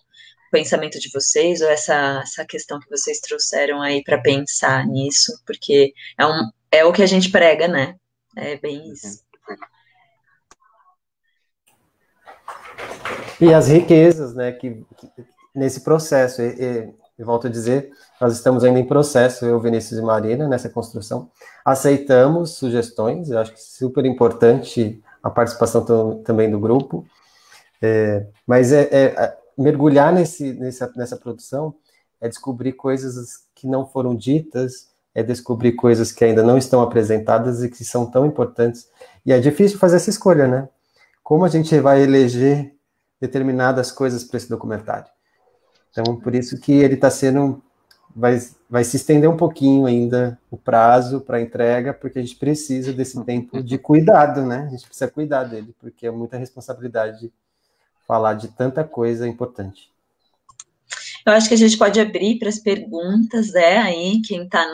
pensamento de vocês, ou essa questão que vocês trouxeram aí para pensar nisso, porque é o que a gente prega, né? É bem isso. E as riquezas, né, que nesse processo, eu volto a dizer, nós estamos ainda em processo, eu, Vinícius e Marina, nessa construção, aceitamos sugestões, eu acho que é super importante a participação também do grupo, mas mergulhar nessa produção é descobrir coisas que não foram ditas, é descobrir coisas que ainda não estão apresentadas e que são tão importantes. E é difícil fazer essa escolha, né? Como a gente vai eleger determinadas coisas para esse documentário? Então, por isso que ele está sendo... Vai se estender um pouquinho ainda o prazo para entrega, porque a gente precisa desse tempo de cuidado, né? A gente precisa cuidar dele, porque é muita responsabilidade falar de tanta coisa importante. Eu acho que a gente pode abrir para as perguntas, né? Aí, quem está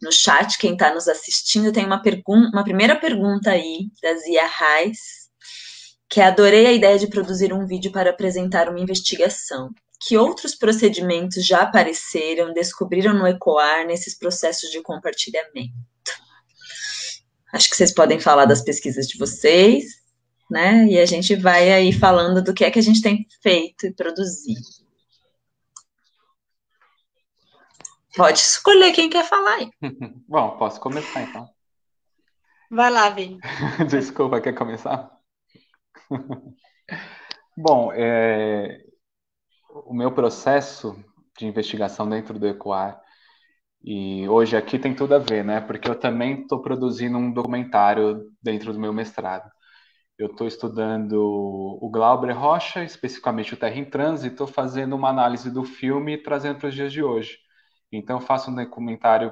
no chat, quem está nos assistindo, tem uma primeira pergunta aí, da Zia Reis, que é: adorei a ideia de produzir um vídeo para apresentar uma investigação. Que outros procedimentos já apareceram, descobriram no ECOAR nesses processos de compartilhamento? Acho que vocês podem falar das pesquisas de vocês, né? E a gente vai aí falando do que é que a gente tem feito e produzido. Pode escolher quem quer falar aí. Bom, posso começar então. Vai lá, Vini. Desculpa, quer começar? Bom, o meu processo de investigação dentro do ECOAR, e hoje aqui tem tudo a ver, né? Porque eu também estou produzindo um documentário dentro do meu mestrado. Eu estou estudando o Glauber Rocha, especificamente o Terra em Trânsito, estou fazendo uma análise do filme e trazendo para os dias de hoje. Então, eu faço um documentário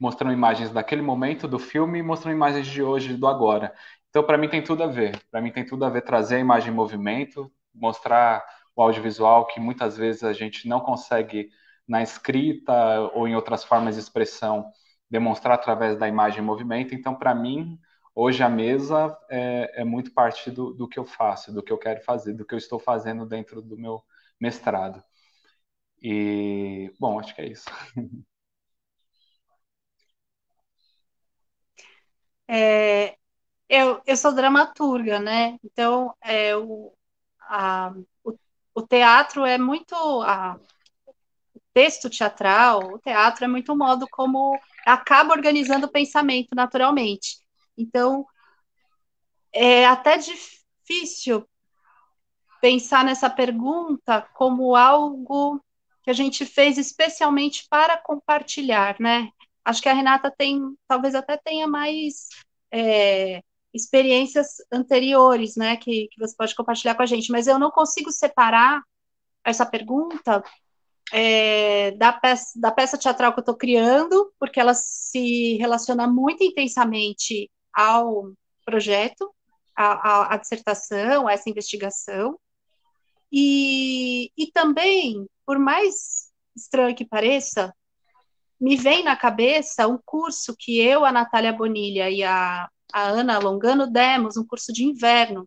mostrando imagens daquele momento do filme e mostrando imagens de hoje, do agora. Então, para mim, tem tudo a ver. Para mim, tem tudo a ver trazer a imagem em movimento, mostrar o audiovisual que muitas vezes a gente não consegue na escrita ou em outras formas de expressão demonstrar através da imagem em movimento. Então, para mim, hoje a mesa é muito parte do que eu faço, do que eu quero fazer, do que eu estou fazendo dentro do meu mestrado. E, bom, acho que é isso. Eu sou dramaturga, né? Então, o teatro é muito... o texto teatral, o teatro é muito o modo como acaba organizando o pensamento naturalmente. Então, é até difícil pensar nessa pergunta como algo que a gente fez especialmente para compartilhar, né? Acho que a Renata talvez até tenha mais experiências anteriores, né, que você pode compartilhar com a gente, mas eu não consigo separar essa pergunta da peça teatral que eu estou criando, porque ela se relaciona muito intensamente ao projeto, à dissertação, a essa investigação, e também, por mais estranho que pareça, me vem na cabeça um curso que eu, a Natália Bonilha e a Ana Longano demos, um curso de inverno,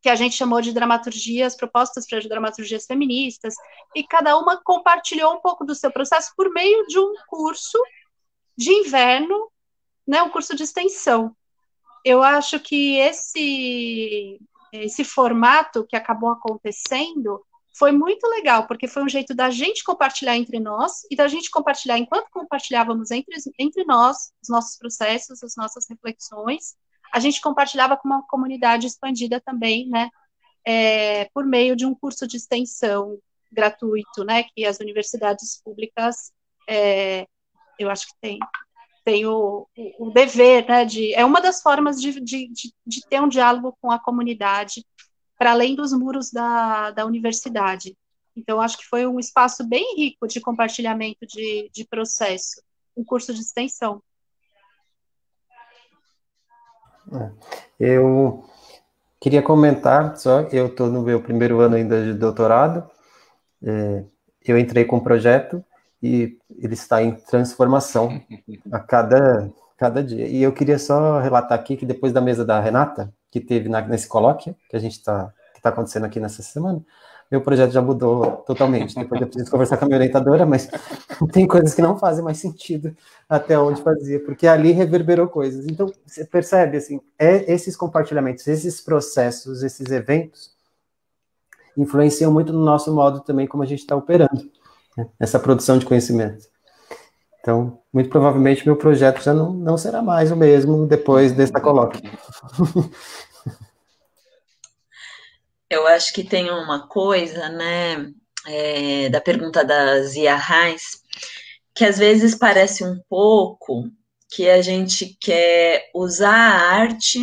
que a gente chamou de dramaturgias, propostas para dramaturgias feministas, e cada uma compartilhou um pouco do seu processo por meio de um curso de inverno, né, um curso de extensão. Eu acho que esse formato que acabou acontecendo foi muito legal, porque foi um jeito da gente compartilhar entre nós e da gente compartilhar enquanto compartilhávamos entre nós os nossos processos, as nossas reflexões, a gente compartilhava com uma comunidade expandida também, né, por meio de um curso de extensão gratuito, né, que as universidades públicas, eu acho que tem o dever, né, é uma das formas de ter um diálogo com a comunidade, para além dos muros da universidade. Então, acho que foi um espaço bem rico de compartilhamento de processo, um curso de extensão. Eu queria comentar só, eu estou no meu primeiro ano ainda de doutorado, eu entrei com um projeto e ele está em transformação a cada dia. E eu queria só relatar aqui que depois da mesa da Renata, que teve nesse colóquio, que que está acontecendo aqui nessa semana, meu projeto já mudou totalmente. Depois eu preciso conversar com a minha orientadora, mas tem coisas que não fazem mais sentido até onde fazia, porque ali reverberou coisas. Então, você percebe, assim, esses compartilhamentos, esses processos, esses eventos, influenciam muito no nosso modo também como a gente está operando, né? Essa produção de conhecimento. Então, muito provavelmente, meu projeto já não será mais o mesmo depois dessa colóquio. Eu acho que tem uma coisa, né, da pergunta da Zia Reis, que às vezes parece um pouco que a gente quer usar a arte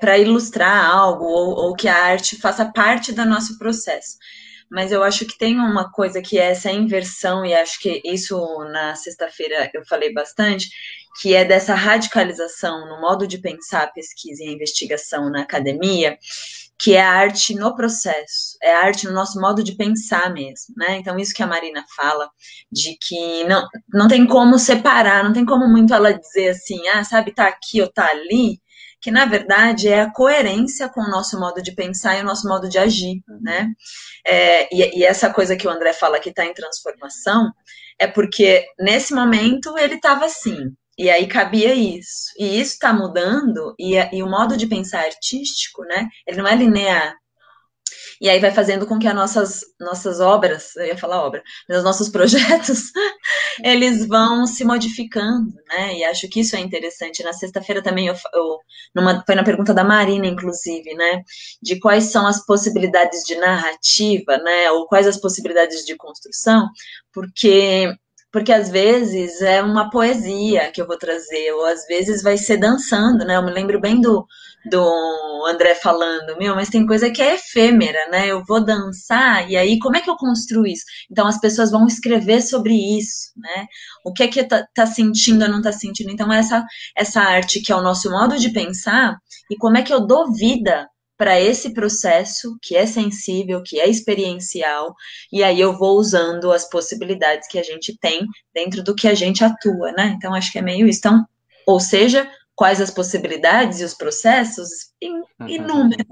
para ilustrar algo, ou que a arte faça parte do nosso processo. Mas eu acho que tem uma coisa que é essa inversão, e acho que isso na sexta-feira eu falei bastante, que é dessa radicalização no modo de pensar, pesquisa e investigação na academia, que é a arte no processo, é a arte no nosso modo de pensar mesmo, né? Então, isso que a Marina fala, de que não tem como separar, não tem como muito ela dizer assim, sabe, tá aqui ou tá ali, que na verdade é a coerência com o nosso modo de pensar e o nosso modo de agir, né? E essa coisa que o André fala que está em transformação é porque nesse momento ele estava assim, e aí cabia isso, e isso está mudando, e o modo de pensar artístico, né? Ele não é linear. E aí vai fazendo com que as nossas obras, eu ia falar obra, mas os nossos projetos, eles vão se modificando, né? E acho que isso é interessante. Na sexta-feira também, foi na pergunta da Marina, inclusive, né? De quais são as possibilidades de narrativa, né? Ou quais as possibilidades de construção, porque às vezes é uma poesia que eu vou trazer, ou às vezes vai ser dançando, né? Eu me lembro bem do André falando, mas tem coisa que é efêmera, né? Eu vou dançar, e aí como é que eu construo isso? Então as pessoas vão escrever sobre isso, né? O que é que tá sentindo ou não tá sentindo? Então essa arte que é o nosso modo de pensar, e como é que eu dou vida para esse processo que é sensível, que é experiencial, e aí eu vou usando as possibilidades que a gente tem dentro do que a gente atua, né? Então acho que é meio isso. Então, ou seja, quais as possibilidades e os processos? Inúmeros.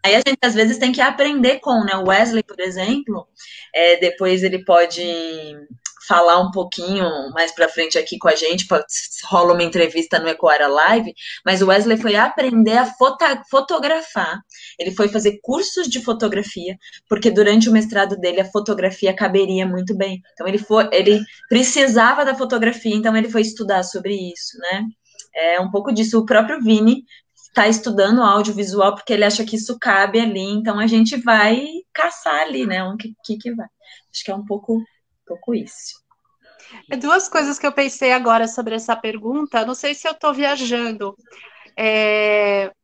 Aí a gente, às vezes, tem que aprender com, né? O Wesley, por exemplo, depois ele pode falar um pouquinho mais pra frente aqui com a gente, rola uma entrevista no Ecoara Live, mas o Wesley foi aprender a fotografar. Ele foi fazer cursos de fotografia, porque durante o mestrado dele a fotografia caberia muito bem. Então ele precisava da fotografia, então ele foi estudar sobre isso, né? É um pouco disso. O próprio Vini está estudando audiovisual porque ele acha que isso cabe ali, então a gente vai caçar ali, né? O que vai. Acho que é um pouco isso. Duas coisas que eu pensei agora sobre essa pergunta, não sei se eu estou viajando,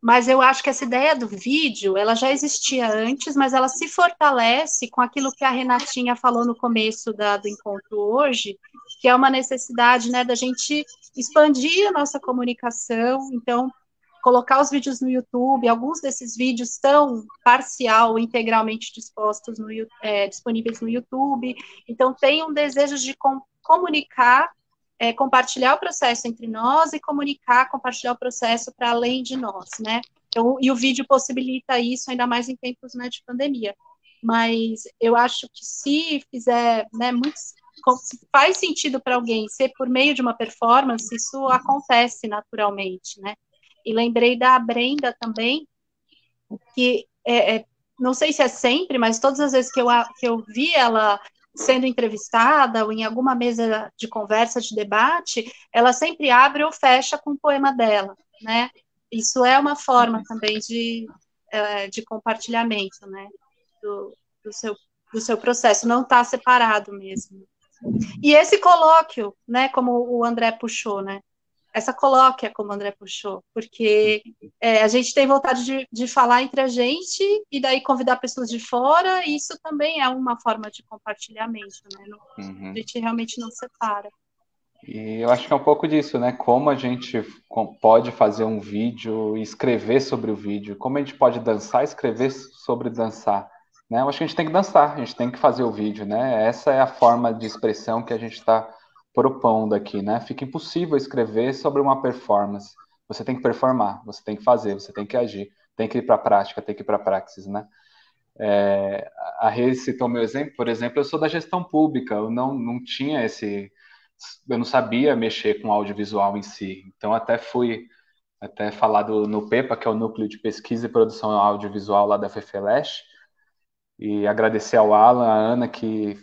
mas eu acho que essa ideia do vídeo, ela já existia antes, mas ela se fortalece com aquilo que a Renatinha falou no começo do encontro hoje, que é uma necessidade, né, da gente expandir a nossa comunicação. Então, colocar os vídeos no YouTube, alguns desses vídeos estão parcial ou integralmente disponíveis no YouTube, então tem um desejo de comunicar, compartilhar o processo entre nós e compartilhar o processo para além de nós, né? Então, e o vídeo possibilita isso, ainda mais em tempos, né, de pandemia. Mas eu acho que se fizer, né, se faz sentido para alguém ser por meio de uma performance, isso acontece naturalmente, né? E lembrei da Brenda também, que não sei se é sempre, mas todas as vezes que eu vi ela sendo entrevistada ou em alguma mesa de conversa, de debate, ela sempre abre ou fecha com o poema dela, né? Isso é uma forma também de compartilhamento, né? Do seu processo, não está separado mesmo. E esse colóquio, né, como o André puxou, né? Essa colóquia, como o André puxou, porque a gente tem vontade de falar entre a gente e daí convidar pessoas de fora, e isso também é uma forma de compartilhamento, né? A gente realmente não separa. E eu acho que é um pouco disso, né? Como a gente pode fazer um vídeo e escrever sobre o vídeo, como a gente pode dançar e escrever sobre dançar, né? Eu acho que a gente tem que dançar, a gente tem que fazer o vídeo, né? Essa é a forma de expressão que a gente está propondo aqui, né? Fica impossível escrever sobre uma performance. Você tem que performar, você tem que fazer, você tem que agir, tem que ir para a prática, tem que ir para a praxis, né? A Rê citou meu exemplo, por exemplo, eu sou da gestão pública, eu não tinha eu não sabia mexer com audiovisual em si, então até fui falado no PEPA, que é o Núcleo de Pesquisa e Produção Audiovisual lá da FEFELESH, e agradecer ao Alan, a Ana, que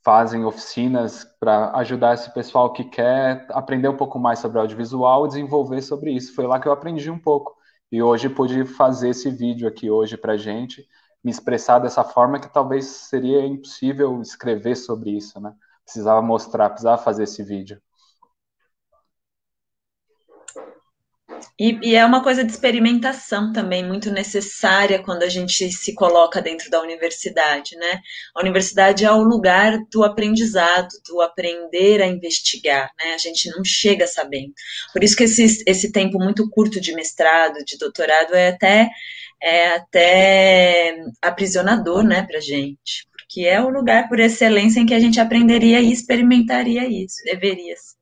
fazem oficinas para ajudar esse pessoal que quer aprender um pouco mais sobre audiovisual e desenvolver sobre isso. Foi lá que eu aprendi um pouco. E hoje pude fazer esse vídeo aqui hoje para a gente, me expressar dessa forma que talvez seria impossível escrever sobre isso, né? precisava mostrar, precisava fazer esse vídeo. E é uma coisa de experimentação também, muito necessária quando a gente se coloca dentro da universidade, né? A universidade é o lugar do aprendizado, do aprender a investigar, né? A gente não chega sabendo. Por isso que esse tempo muito curto de mestrado, de doutorado, é até aprisionador, né, pra gente. Porque é o lugar por excelência em que a gente aprenderia e experimentaria isso, deveria ser.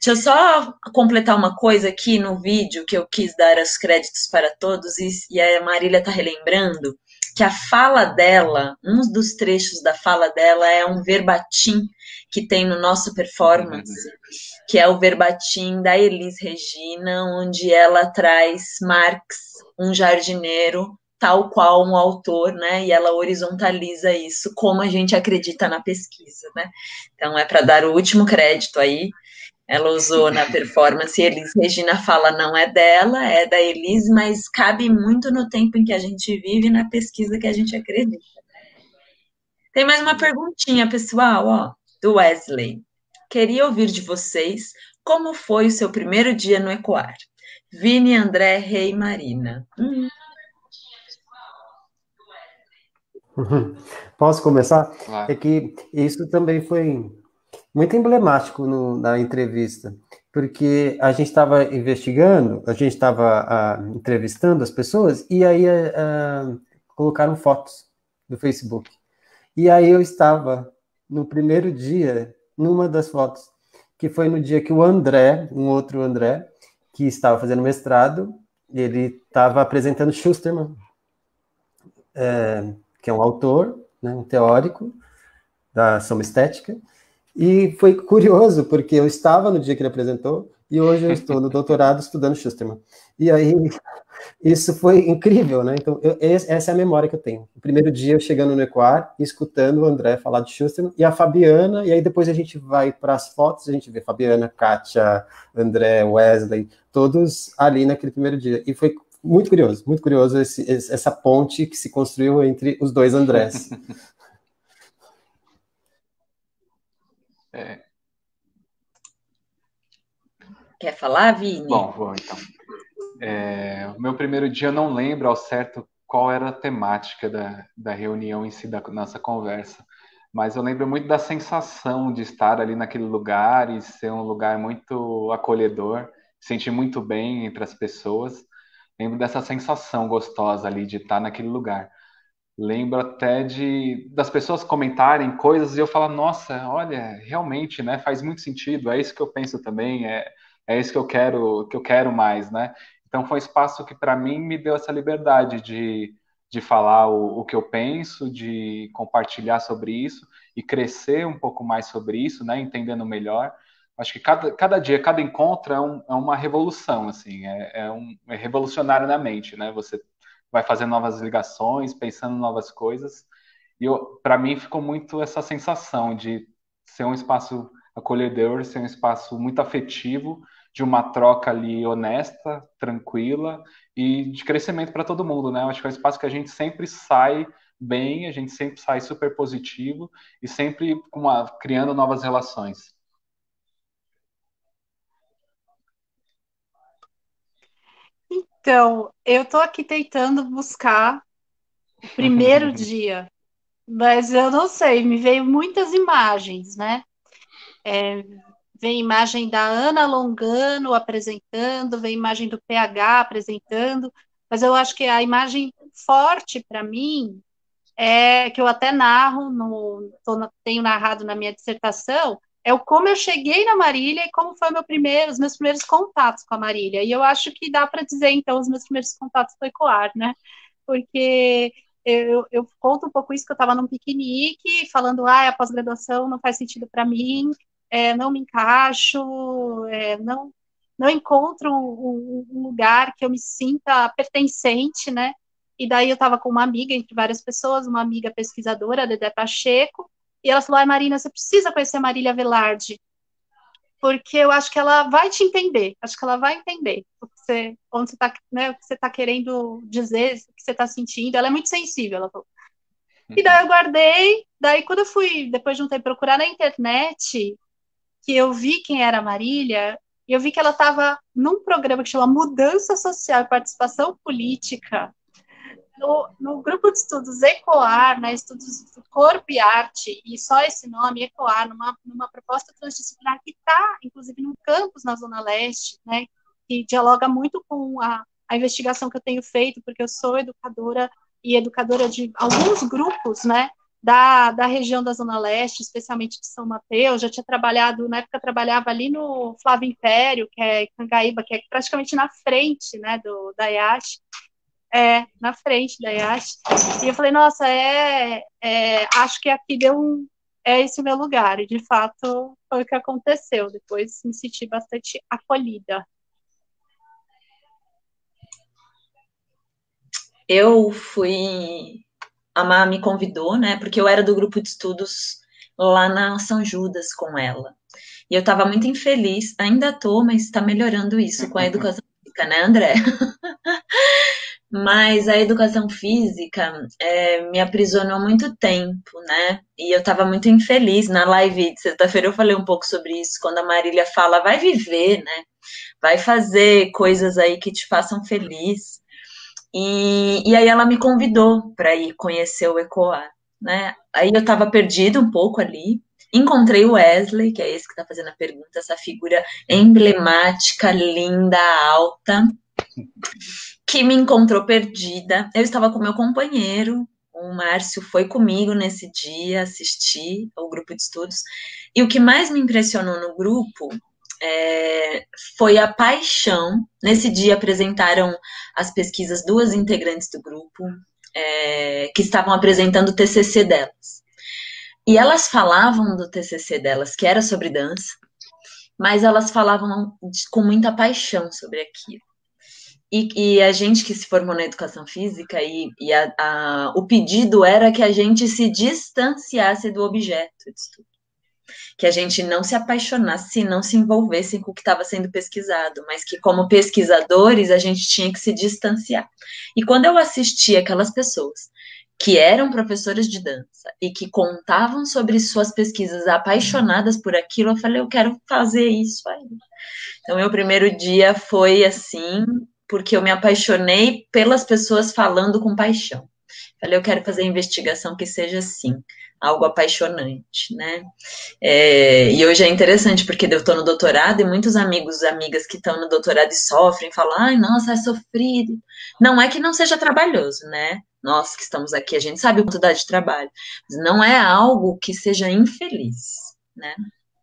Deixa eu só completar uma coisa aqui no vídeo que eu quis dar os créditos para todos, e a Marília está relembrando que a fala dela, um dos trechos da fala dela é um verbatim que tem no nosso performance, que é o verbatim da Elis Regina, onde ela traz Marx, um jardineiro, tal qual um autor, né? E ela horizontaliza isso, como a gente acredita na pesquisa, né? Então é para dar o último crédito aí. Ela usou na performance, Elis Regina fala não é dela, é da Elis, mas cabe muito no tempo em que a gente vive e na pesquisa que a gente acredita. Tem mais uma perguntinha, pessoal, ó, do Wesley. Queria ouvir de vocês como foi o seu primeiro dia no Ecoar. Vini, André, Rei e Marina. Posso começar? Claro. É que isso também foi muito emblemático na entrevista, porque a gente estava investigando, a gente estava entrevistando as pessoas, e aí colocaram fotos do Facebook. E aí eu estava, no primeiro dia, numa das fotos, que foi no dia que o André, um outro André, que estava fazendo mestrado, ele estava apresentando Schusterman, que é um autor, né, um teórico da soma estética, e foi curioso, porque eu estava no dia que ele apresentou, e hoje eu estou no doutorado estudando Schusterman. E aí, isso foi incrível, né? Então, essa é a memória que eu tenho. O primeiro dia eu chegando no Ecoar, escutando o André falar de Schusterman, e a Fabiana, e aí depois a gente vai para as fotos, a gente vê Fabiana, Kátia, André, Wesley, todos ali naquele primeiro dia. E foi muito curioso essa ponte que se construiu entre os dois Andrés. Quer falar, Vini? Bom, vou então. O meu primeiro dia eu não lembro ao certo qual era a temática da reunião em si, da nossa conversa, mas eu lembro muito da sensação de estar ali naquele lugar e ser um lugar muito acolhedor, sentir muito bem entre as pessoas. Lembro dessa sensação gostosa ali de estar naquele lugar. Lembro até das pessoas comentarem coisas e eu falar, nossa, olha, realmente, né, faz muito sentido, é isso que eu penso também, é isso que eu quero mais, né? Então foi um espaço que para mim me deu essa liberdade de falar o que eu penso, de compartilhar sobre isso e crescer um pouco mais sobre isso, né, entendendo melhor. Acho que cada dia, cada encontro é uma revolução, assim, é revolucionário na mente, né? Você vai fazendo novas ligações, pensando em novas coisas. E para mim ficou muito essa sensação de ser um espaço acolhedor, ser um espaço muito afetivo, de uma troca ali honesta, tranquila e de crescimento para todo mundo, né? Eu acho que é um espaço que a gente sempre sai bem, a gente sempre sai super positivo e sempre criando novas relações. Então, eu tô aqui tentando buscar o primeiro dia, mas eu não sei, me veio muitas imagens, né? Vem imagem da Ana Longano apresentando, vem imagem do PH apresentando, mas eu acho que a imagem forte para mim é que eu até narro, tenho narrado na minha dissertação, é o como eu cheguei na Marília e como foi os meus primeiros contatos com a Marília. E eu acho que dá para dizer, então, os meus primeiros contatos com o Ecoar, né? Porque eu conto um pouco isso, que eu estava num piquenique, falando, a pós-graduação não faz sentido para mim, não me encaixo, não encontro um lugar que eu me sinta pertencente, né? E daí eu estava com uma amiga, entre várias pessoas, uma amiga pesquisadora, a Dedé Pacheco, e ela falou, Marina, você precisa conhecer a Marília Velarde, porque eu acho que ela vai te entender, acho que ela vai entender onde você está, né, o que você está querendo dizer, o que você está sentindo, ela é muito sensível, ela falou. E daí eu guardei, daí quando eu fui, depois de um tempo, procurar na internet, que eu vi quem era a Marília, e eu vi que ela estava num programa que chama Mudança Social e Participação Política, no grupo de estudos ECOAR, né, estudos do corpo e arte, e só esse nome, ECOAR, numa proposta transdisciplinar que está, inclusive, num campus na Zona Leste, né, que dialoga muito com a investigação que eu tenho feito, porque eu sou educadora e educadora de alguns grupos, né, da região da Zona Leste, especialmente de São Mateus. Já tinha trabalhado, na época eu trabalhava ali no Flávio Império, que é Cangaíba, que é praticamente na frente, né, da IASH, na frente da IASH, e eu falei, nossa, acho que aqui é esse o meu lugar, e de fato foi o que aconteceu. Depois me senti bastante acolhida. A Má me convidou, né, porque eu era do grupo de estudos lá na São Judas com ela, e eu estava muito infeliz, ainda estou, mas está melhorando isso com a educação física, né, André? Mas a educação física me aprisionou muito tempo, né? E eu estava muito infeliz. Na live de sexta-feira eu falei um pouco sobre isso, quando a Marília fala, vai viver, né? Vai fazer coisas aí que te façam feliz. E aí ela me convidou para ir conhecer o ECOA, né? Aí eu estava perdida um pouco ali. Encontrei o Wesley, que é esse que está fazendo a pergunta, essa figura emblemática, linda, alta, que me encontrou perdida. Eu estava com meu companheiro, o Márcio foi comigo nesse dia, assistir ao grupo de estudos, e o que mais me impressionou no grupo foi a paixão. Nesse dia apresentaram as pesquisas duas integrantes do grupo, que estavam apresentando o TCC delas. E elas falavam do TCC delas, que era sobre dança, mas elas falavam com muita paixão sobre aquilo. E a gente que se formou na educação física, o pedido era que a gente se distanciasse do objeto de estudo, que a gente não se apaixonasse, não se envolvesse com o que estava sendo pesquisado, mas que como pesquisadores a gente tinha que se distanciar. E quando eu assisti aquelas pessoas que eram professoras de dança e que contavam sobre suas pesquisas apaixonadas por aquilo, eu falei, eu quero fazer isso aí. Então, meu primeiro dia foi assim, porque eu me apaixonei pelas pessoas falando com paixão. Falei, eu quero fazer investigação que seja assim, algo apaixonante, né? E hoje é interessante, porque eu estou no doutorado e muitos amigos e amigas que estão no doutorado e sofrem, falam, ai, nossa, é sofrido. Não é que não seja trabalhoso, né? Nós que estamos aqui, a gente sabe o quanto dá de trabalho, mas não é algo que seja infeliz, né?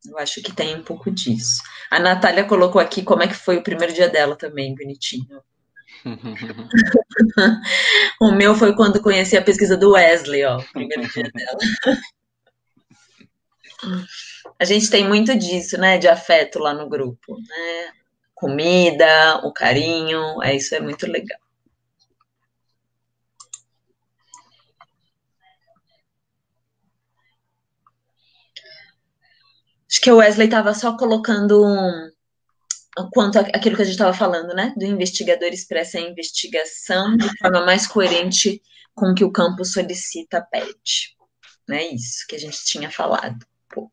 Eu acho que tem um pouco disso. A Natália colocou aqui como é que foi o primeiro dia dela também, bonitinho. O meu foi quando conheci a pesquisa do Wesley, ó, o primeiro dia dela. A gente tem muito disso, né, de afeto lá no grupo, né? Comida, o carinho, isso é muito legal. Acho que o Wesley estava só colocando quanto àquilo que a gente estava falando, né? Do investigador expressa a investigação de forma mais coerente com o que o campo solicita, pede. É isso que a gente tinha falado um pouco.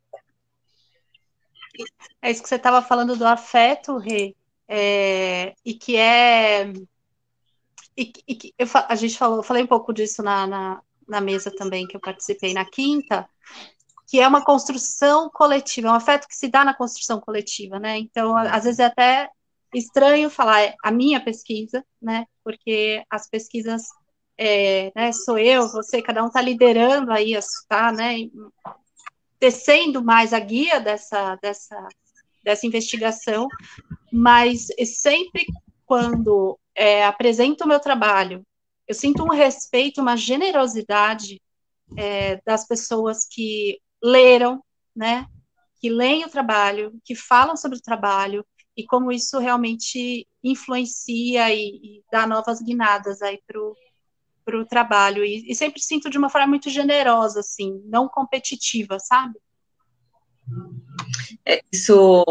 É isso que você estava falando do afeto, Rê, e que eu falei um pouco disso na mesa também que eu participei na quinta, que é uma construção coletiva, é um afeto que se dá na construção coletiva, né? Então, às vezes é até estranho falar a minha pesquisa, né? Porque as pesquisas, né, sou eu, você, cada um está liderando aí, tá, né? Tecendo mais a guia dessa investigação, mas sempre quando apresento o meu trabalho, eu sinto um respeito, uma generosidade das pessoas que leram, né, que leem o trabalho, que falam sobre o trabalho, e como isso realmente influencia e dá novas guinadas aí para o trabalho, e sempre sinto de uma forma muito generosa, assim, não competitiva, sabe? Isso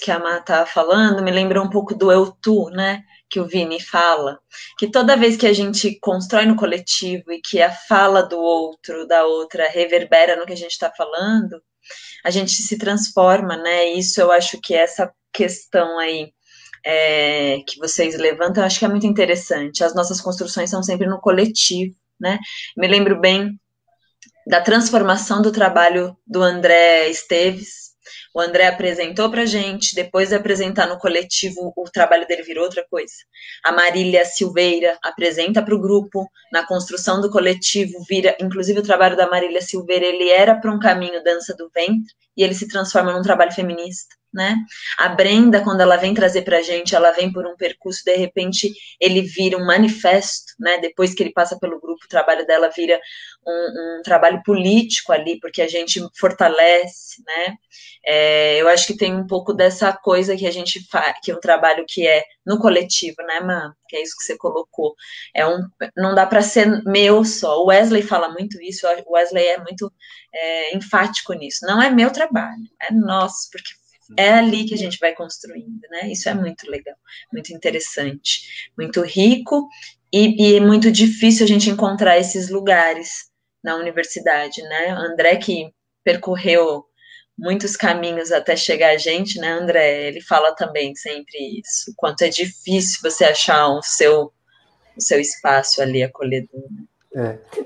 que a Má tá falando me lembrou um pouco do eu-tu, né? que o Vini fala, que toda vez que a gente constrói no coletivo e que a fala do outro, da outra, reverbera no que a gente está falando, a gente se transforma, né? Isso eu acho que essa questão aí que vocês levantam, eu acho que é muito interessante. As nossas construções são sempre no coletivo, né? Me lembro bem da transformação do trabalho do André Esteves. O André apresentou para a gente, depois de apresentar no coletivo, o trabalho dele virou outra coisa. A Marília Silveira apresenta para o grupo, na construção do coletivo, vira, inclusive o trabalho da Marília Silveira, ele era para um caminho dança do ventre, e ele se transforma num trabalho feminista, né? A Brenda, quando ela vem trazer para a gente, ela vem por um percurso, de repente ele vira um manifesto, né? Depois que ele passa pelo grupo, o trabalho dela vira um trabalho político ali, porque a gente fortalece, né? Eu acho que tem um pouco dessa coisa que a gente faz, que é um trabalho que é no coletivo, né, Má? Que é isso que você colocou. Não dá para ser meu só. O Wesley fala muito isso, o Wesley é muito enfático nisso. Não é meu trabalho, é nosso, porque é ali que a gente vai construindo, né? Isso é muito legal, muito interessante, muito rico e é muito difícil a gente encontrar esses lugares na universidade, né? André, que percorreu muitos caminhos até chegar a gente, né, André? Ele fala também sempre isso, quanto é difícil você achar o seu espaço ali acolhedor.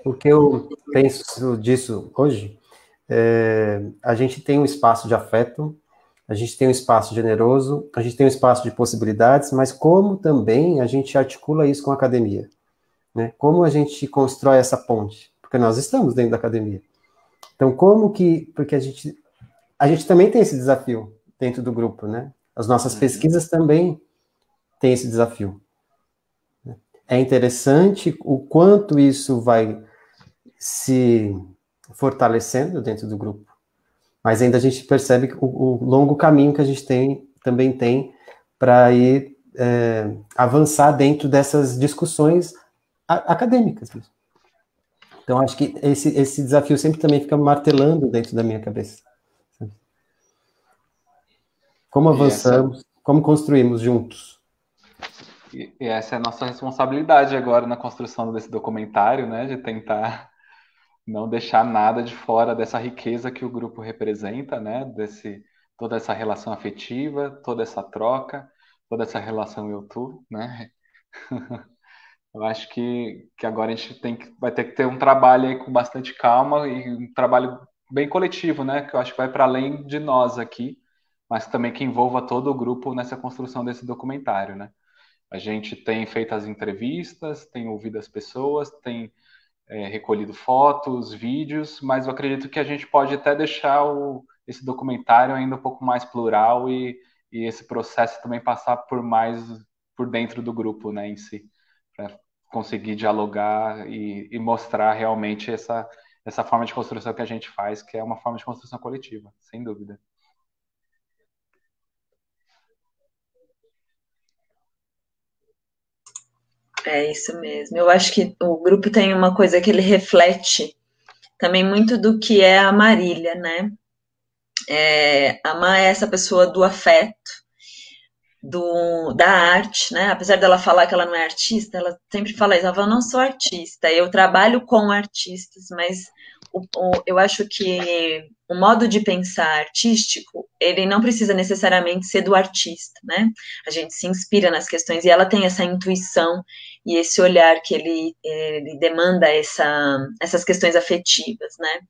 O que eu penso disso hoje, a gente tem um espaço de afeto, a gente tem um espaço generoso, a gente tem um espaço de possibilidades, mas como também a gente articula isso com a academia, né? Como a gente constrói essa ponte? Porque nós estamos dentro da academia. Então, porque a gente também tem esse desafio dentro do grupo, né? As nossas pesquisas também têm esse desafio. É interessante o quanto isso vai se fortalecendo dentro do grupo, mas ainda a gente percebe o longo caminho que a gente também tem para ir avançar dentro dessas discussões acadêmicas. Então, acho que esse desafio sempre também fica martelando dentro da minha cabeça. Como avançamos, como construímos juntos. E essa é a nossa responsabilidade agora na construção desse documentário, né? De tentar não deixar nada de fora dessa riqueza que o grupo representa, né? Toda essa relação afetiva, toda essa troca, toda essa relação eu-tu, né? Eu acho que agora a gente vai ter que ter um trabalho aí com bastante calma e um trabalho bem coletivo, né? Que eu acho que vai para além de nós aqui, mas também que envolva todo o grupo nessa construção desse documentário, né? A gente tem feito as entrevistas, tem ouvido as pessoas, tem recolhido fotos, vídeos, mas eu acredito que a gente pode até deixar esse documentário ainda um pouco mais plural e esse processo também passar por dentro do grupo, né, em si, para conseguir dialogar e mostrar realmente essa forma de construção que a gente faz, que é uma forma de construção coletiva, sem dúvida. É isso mesmo. Eu acho que o grupo tem uma coisa que ele reflete também muito do que é a Marília, né? A Má é essa pessoa do afeto, da arte, né? Apesar dela falar que ela não é artista, ela sempre fala isso, ela fala, eu não sou artista, eu trabalho com artistas, mas eu acho que o modo de pensar artístico, ele não precisa necessariamente ser do artista, né? A gente se inspira nas questões, e ela tem essa intuição e esse olhar que ele demanda essas questões afetivas, né?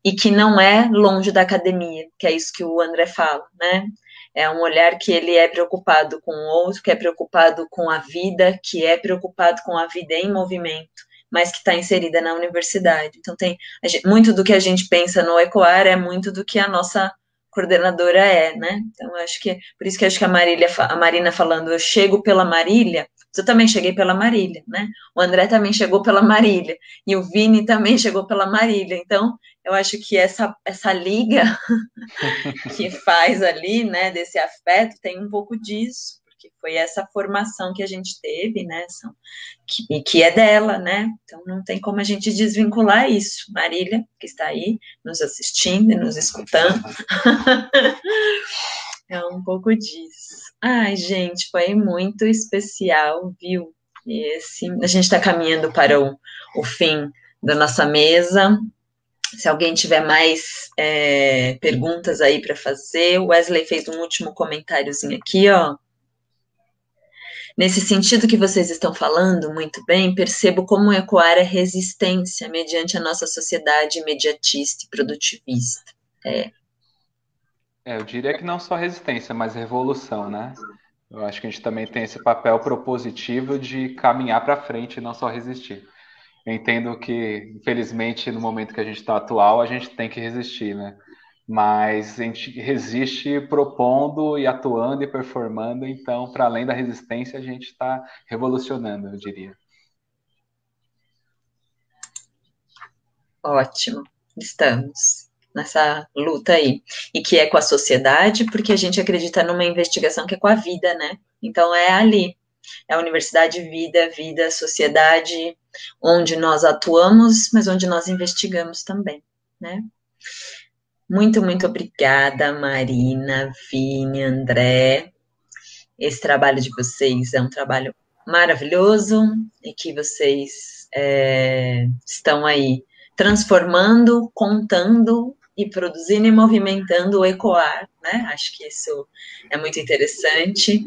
E que não é longe da academia, que é isso que o André fala, né? É um olhar que ele é preocupado com o outro, que é preocupado com a vida, que é preocupado com a vida em movimento, mas que está inserida na universidade. Então, muito do que a gente pensa no Ecoar é muito do que a nossa coordenadora né? Então, acho que por isso que acho que a Marina falando, eu chego pela Marília, eu também cheguei pela Marília, né? O André também chegou pela Marília, e o Vini também chegou pela Marília. Então, eu acho que essa liga que faz ali, né, desse afeto, tem um pouco disso, porque foi essa formação que a gente teve, né, que é dela, né, então não tem como a gente desvincular isso. Marília, que está aí nos assistindo e nos escutando, É um pouco disso. Ai, gente, foi muito especial, viu? A gente está caminhando para o fim da nossa mesa. Se alguém tiver mais perguntas aí para fazer, o Wesley fez um último comentáriozinho aqui, ó. Nesse sentido que vocês estão falando muito bem, percebo como ecoar é resistência mediante a nossa sociedade imediatista e produtivista. Eu diria que não só resistência, mas revolução, né? Eu acho que a gente também tem esse papel propositivo de caminhar para frente e não só resistir. Eu entendo que, infelizmente, no momento que a gente está atual, a gente tem que resistir, né? Mas a gente resiste propondo e atuando e performando, então, para além da resistência, a gente está revolucionando, eu diria. Ótimo, estamos nessa luta aí. E que é com a sociedade, porque a gente acredita numa investigação que é com a vida, né? Então é ali. É a universidade, vida, sociedade, onde nós atuamos, mas onde nós investigamos também, né? Muito, muito obrigada, Marina, Vini, André. Esse trabalho de vocês é um trabalho maravilhoso e que vocês estão aí transformando, contando e produzindo e movimentando o ecoar, né? Acho que isso é muito interessante,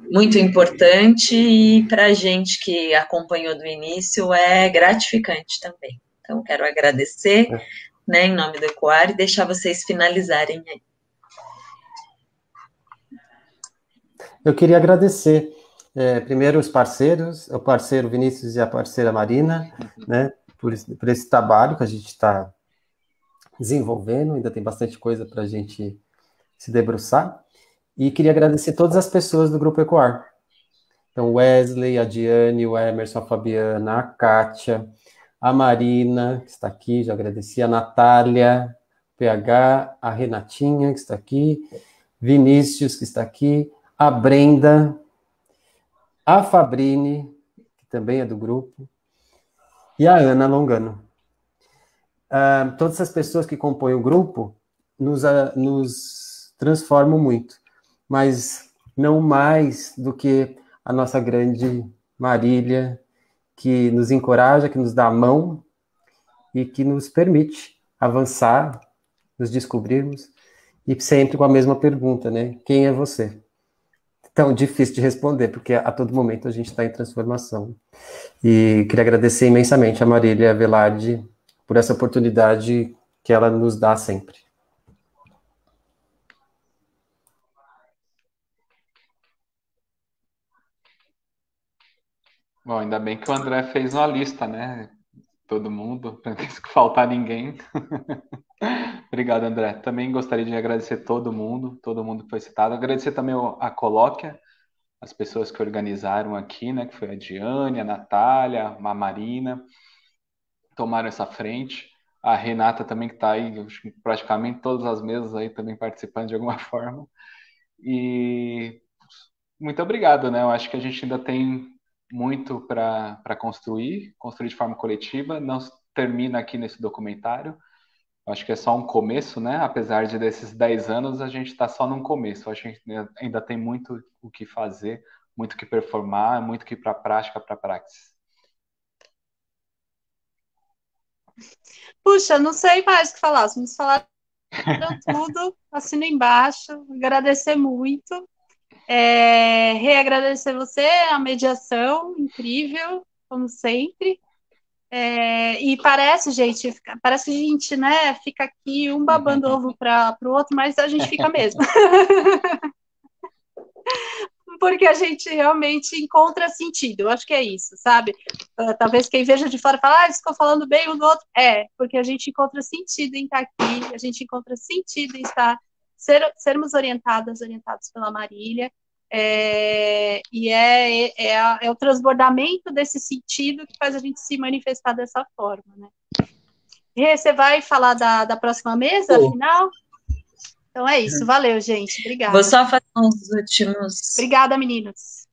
muito importante e para a gente que acompanhou do início é gratificante também. Então, quero agradecer, né, em nome do ecoar e deixar vocês finalizarem aí. Eu queria agradecer, primeiro, os parceiros, o parceiro Vinícius e a parceira Marina, né, por esse trabalho que a gente está desenvolvendo, ainda tem bastante coisa para a gente se debruçar, e queria agradecer todas as pessoas do Grupo Ecoar. Então, Wesley, a Diane, o Emerson, a Fabiana, a Kátia, a Marina, que está aqui, já agradeci, a Natália, PH, a Renatinha, que está aqui, Vinícius, que está aqui, a Brenda, a Fabrine, que também é do grupo, e a Ana Longano. Todas essas pessoas que compõem o grupo nos transformam muito, mas não mais do que a nossa grande Marília, que nos encoraja, que nos dá a mão e que nos permite avançar, nos descobrirmos, e sempre com a mesma pergunta, né? Quem é você? Tão difícil de responder, porque a todo momento a gente está em transformação. E queria agradecer imensamente a Marília Velarde por essa oportunidade que ela nos dá sempre. Bom, ainda bem que o André fez uma lista, né? Todo mundo, para não faltar ninguém. Obrigado, André. Também gostaria de agradecer todo mundo que foi citado. Agradecer também a Colóquia, as pessoas que organizaram aqui, né? Que foi a Diane, a Natália, a Marina, tomaram essa frente. A Renata também, que está aí, acho que praticamente todas as mesas aí também participando de alguma forma. E muito obrigado, né? Eu acho que a gente ainda tem muito para construir de forma coletiva. Não termina aqui nesse documentário. Acho que é só um começo, né? Apesar de desses 10 anos, a gente está só num começo. Acho que a gente ainda tem muito o que fazer, muito o que performar, muito o que ir para a prática, para a praxis. Puxa, não sei mais o que falar. Vocês falaram tudo, assino embaixo, agradecer muito. Reagradecer você, a mediação, incrível, como sempre. E parece, gente, parece que a gente, né, fica aqui um babando ovo para o outro, mas a gente fica mesmo. Porque a gente realmente encontra sentido, eu acho que é isso, sabe? Talvez quem veja de fora fale, eles ficam falando bem um do outro. Porque a gente encontra sentido em estar aqui, a gente encontra sentido em sermos orientados pela Marília, e é o transbordamento desse sentido que faz a gente se manifestar dessa forma, né? E você vai falar da próxima mesa, afinal? Então é isso, valeu, gente, obrigada. Vou só fazer os últimos... Obrigada, meninos.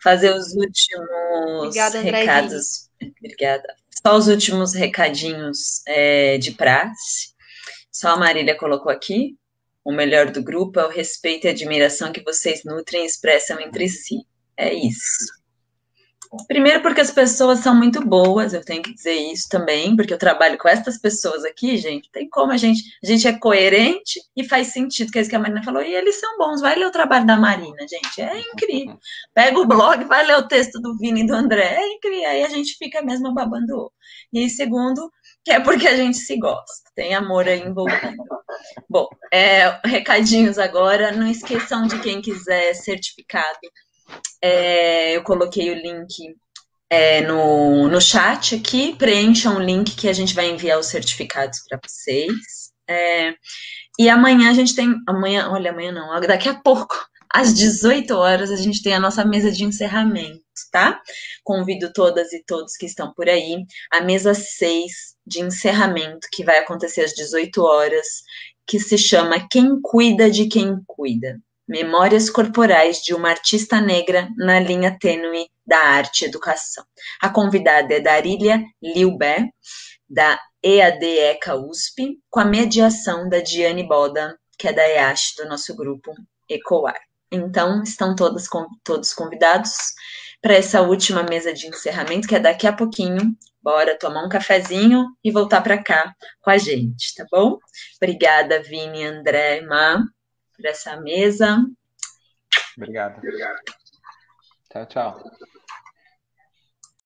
Fazer os últimos Obrigada, recados. Obrigada. Só os últimos recadinhos de praxe. Só a Marília colocou aqui. O melhor do grupo é o respeito e admiração que vocês nutrem e expressam entre si. É isso. Primeiro porque as pessoas são muito boas, eu tenho que dizer isso também, porque eu trabalho com essas pessoas aqui, gente, tem como a gente é coerente e faz sentido, que é isso que a Marina falou, e eles são bons, vai ler o trabalho da Marina, gente, é incrível. Pega o blog, vai ler o texto do Vini e do André, é incrível, aí a gente fica mesmo babando o ovo. E segundo, que é porque a gente se gosta, tem amor aí envolvido. Bom, recadinhos agora, não esqueçam de quem quiser certificado. Eu coloquei o link no chat aqui, preencham o link que a gente vai enviar os certificados para vocês. E amanhã a gente tem, amanhã não, daqui a pouco, às 18 horas, a gente tem a nossa mesa de encerramento, tá? Convido todas e todos que estão por aí, a mesa 6 de encerramento, que vai acontecer às 18 horas, que se chama Quem Cuida de Quem Cuida. Memórias corporais de uma artista negra na linha tênue da arte e educação. A convidada é Darília Liubé, da EAD ECA USP, com a mediação da Diane Boda, que é da EASH, do nosso grupo ECOAR. Então, estão todos convidados para essa última mesa de encerramento, que é daqui a pouquinho. Bora tomar um cafezinho e voltar para cá com a gente, tá bom? Obrigada, Vini, André, Má, por essa mesa. Obrigado. Tchau, tchau.